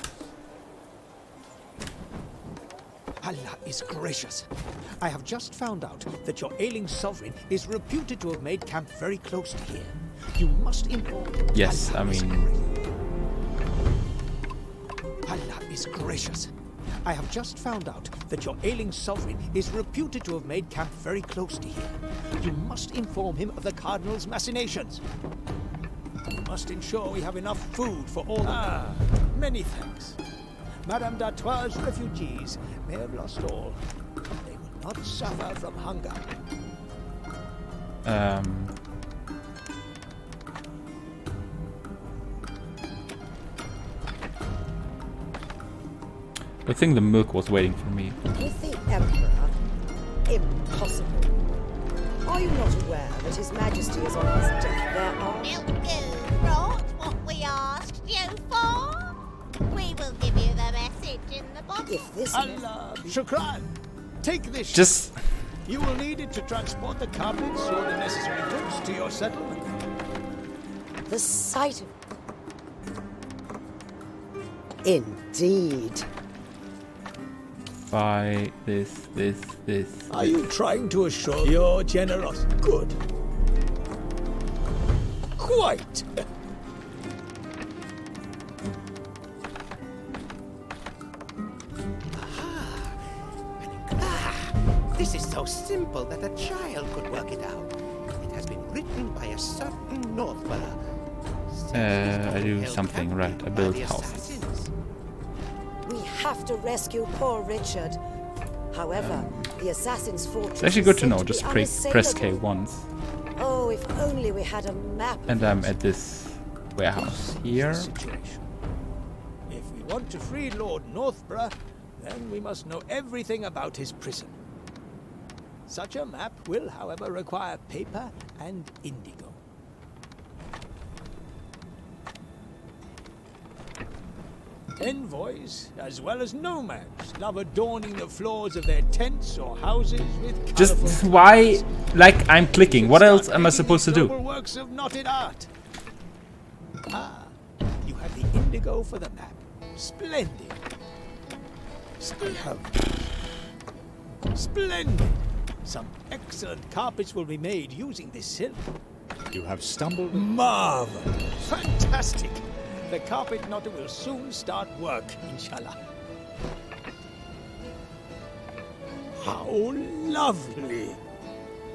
Allah is gracious. I have just found out that your ailing sovereign is reputed to have made camp very close to here. You must inform him. Yes, I mean... Allah is gracious. I have just found out that your ailing sovereign is reputed to have made camp very close to here. You must inform him of the Cardinal's machinations. You must ensure we have enough food for all many thanks. Madame d'Artois' refugees may have lost all. They will not suffer from hunger. I think the milk was waiting for me. With the Emperor? Impossible. Are you not aware that His Majesty is on his deathbed? Milk good brought what we asked you for. We will give you the message in the bottle. If this... Allah, Shukran. Take this. Just... You will need it to transport the carpets or the necessary goods to your settlement. The sight of... Indeed. Buy this. Are you trying to assure your generous good? Quite. This is so simple that a child could work it out. It has been written by a certain Northborough. I do something right. I build houses. We have to rescue poor Richard. However, the assassin's fortress... It's actually good to know. Just press K once. Oh, if only we had a map. And I'm at this warehouse here. If we want to free Lord Northborough, then we must know everything about his prison. Such a map will, however, require paper and indigo. Envoys, as well as nomads, love adorning the floors of their tents or houses with Just why, like, I'm clicking. What else am I supposed to do? Works of knotted art. You have the indigo for the map. Splendid. Splendid. Some excellent carpets will be made using this silk. You have stumbled... Marvelous. Fantastic. The carpet knotter will soon start work, inshallah. How lovely.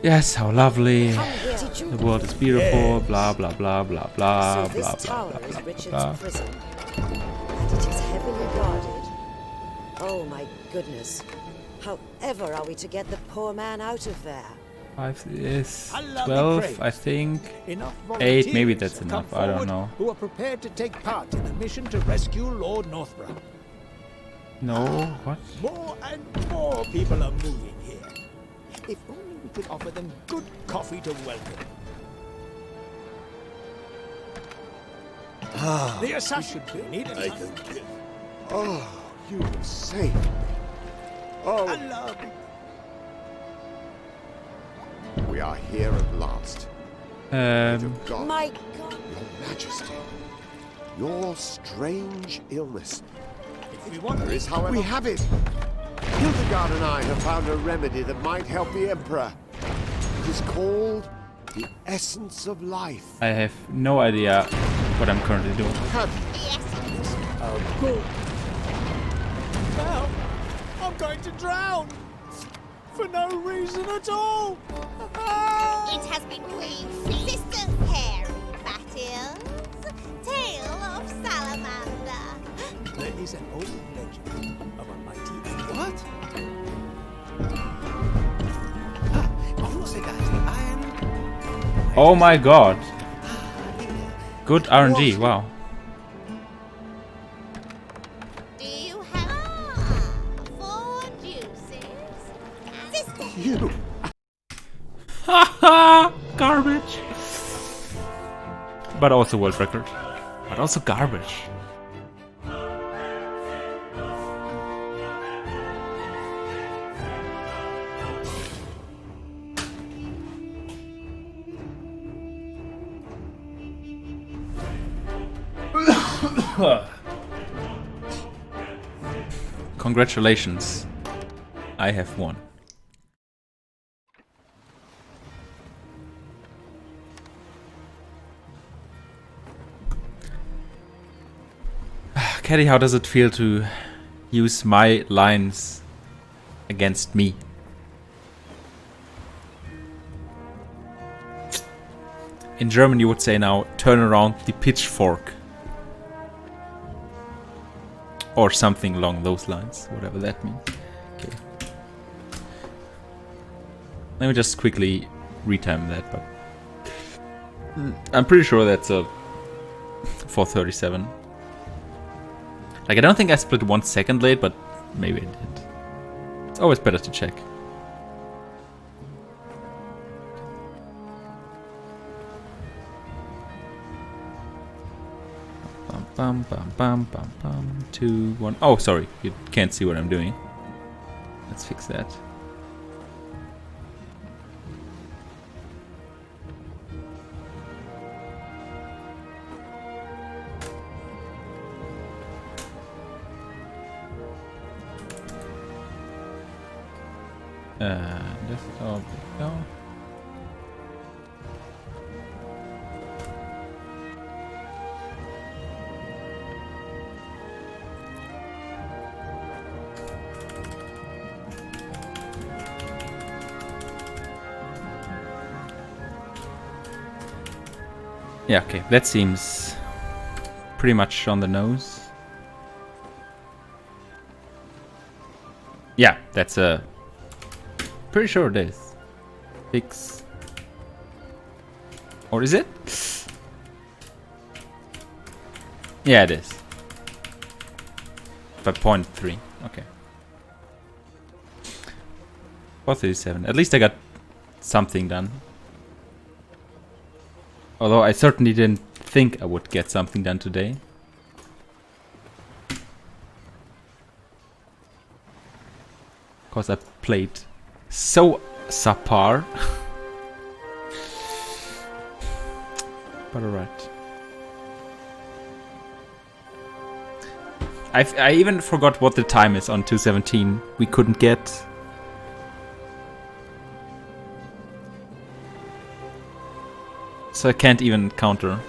Yes, how lovely. The world is beautiful. Yes. Blah blah blah blah blah so blah this tower blah is blah Richard's blah. prison, and it is heavily guarded. Oh my goodness! However are we to get the poor man out of there? 5 is 12, I think. 8, maybe that's enough. I don't know. Who are prepared to take part in the mission to rescue Lord Northborough? No, what? More and more people are moving here. If only we could offer them good coffee to welcome. The assassin need a time. Oh, you were safe. Oh, Allah. We are here at last. God, My God. Your Majesty, your strange illness. If we want There is, however, we have it. Hildegard and I have found a remedy that might help the Emperor. It is called the essence of life. I have no idea what I'm currently doing. Oh, good. Now, I'm going to drown. For no reason at all. It has been clean. Sisters Harry Battles. Tale of Salamander. There is an old legend Oh my god. Good RNG, wow. Do you have 4 juices? You! Haha! Garbage! But also world record. But also garbage. Congratulations. I have won. Caddy, how does it feel to use my lines against me? In German you would say now, turn around the pitchfork. Or something along those lines, whatever that means. Okay. Let me just quickly retime that, but I'm pretty sure that's a 4:37. Like, I don't think I split 1 second late, but maybe I did. It's always better to check. Bum, bum, bum, bum, bum. 2, 1. Oh, sorry. You can't see what I'm doing. Let's fix that. Desktop, no. Yeah, okay, that seems pretty much on the nose. Yeah, that's a... Pretty sure it is. 6. Or is it? Yeah, it is. By 0.3, okay. 437. At least I got something done. Although I certainly didn't think I would get something done today. Because I played so subpar. But alright. I even forgot what the time is on 217 we couldn't get. So I can't even counter.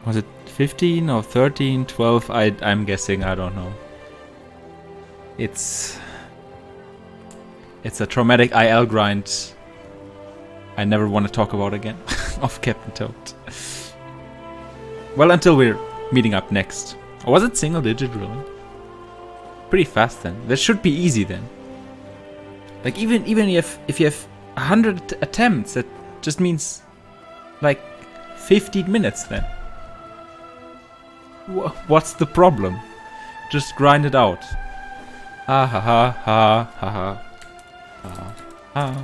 Was it 15 or 13, 12? I'm guessing, I don't know. It's a traumatic IL grind I never want to talk about again of Captain Toad. Well, until we're meeting up next. Or was it single digit really? Pretty fast then. That should be easy then. Like even if you have 100 attempts, that just means like 15 minutes then. What's the problem? Just grind it out. Ha ha ha ha ha ha ha ha.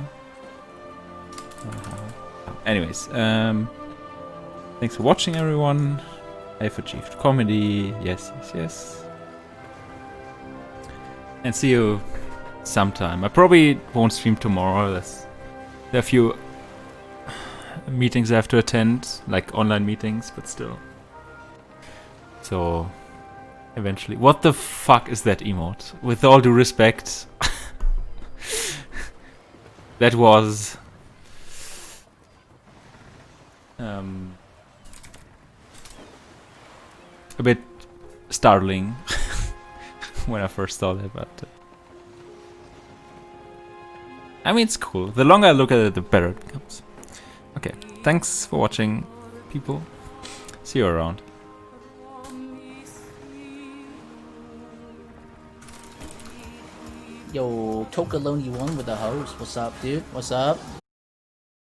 Anyways, thanks for watching, everyone. I've achieved comedy. Yes, yes, yes. And see you sometime. I probably won't stream tomorrow. There are a few meetings I have to attend, like online meetings, but still. So, eventually. What the fuck is that emote? With all due respect. That was... a bit startling when I first saw that, but... I mean, it's cool. The longer I look at it, the better it becomes. Okay, thanks for watching, people. See you around. Yo, Tokaloni1 with the host. What's up, dude? What's up?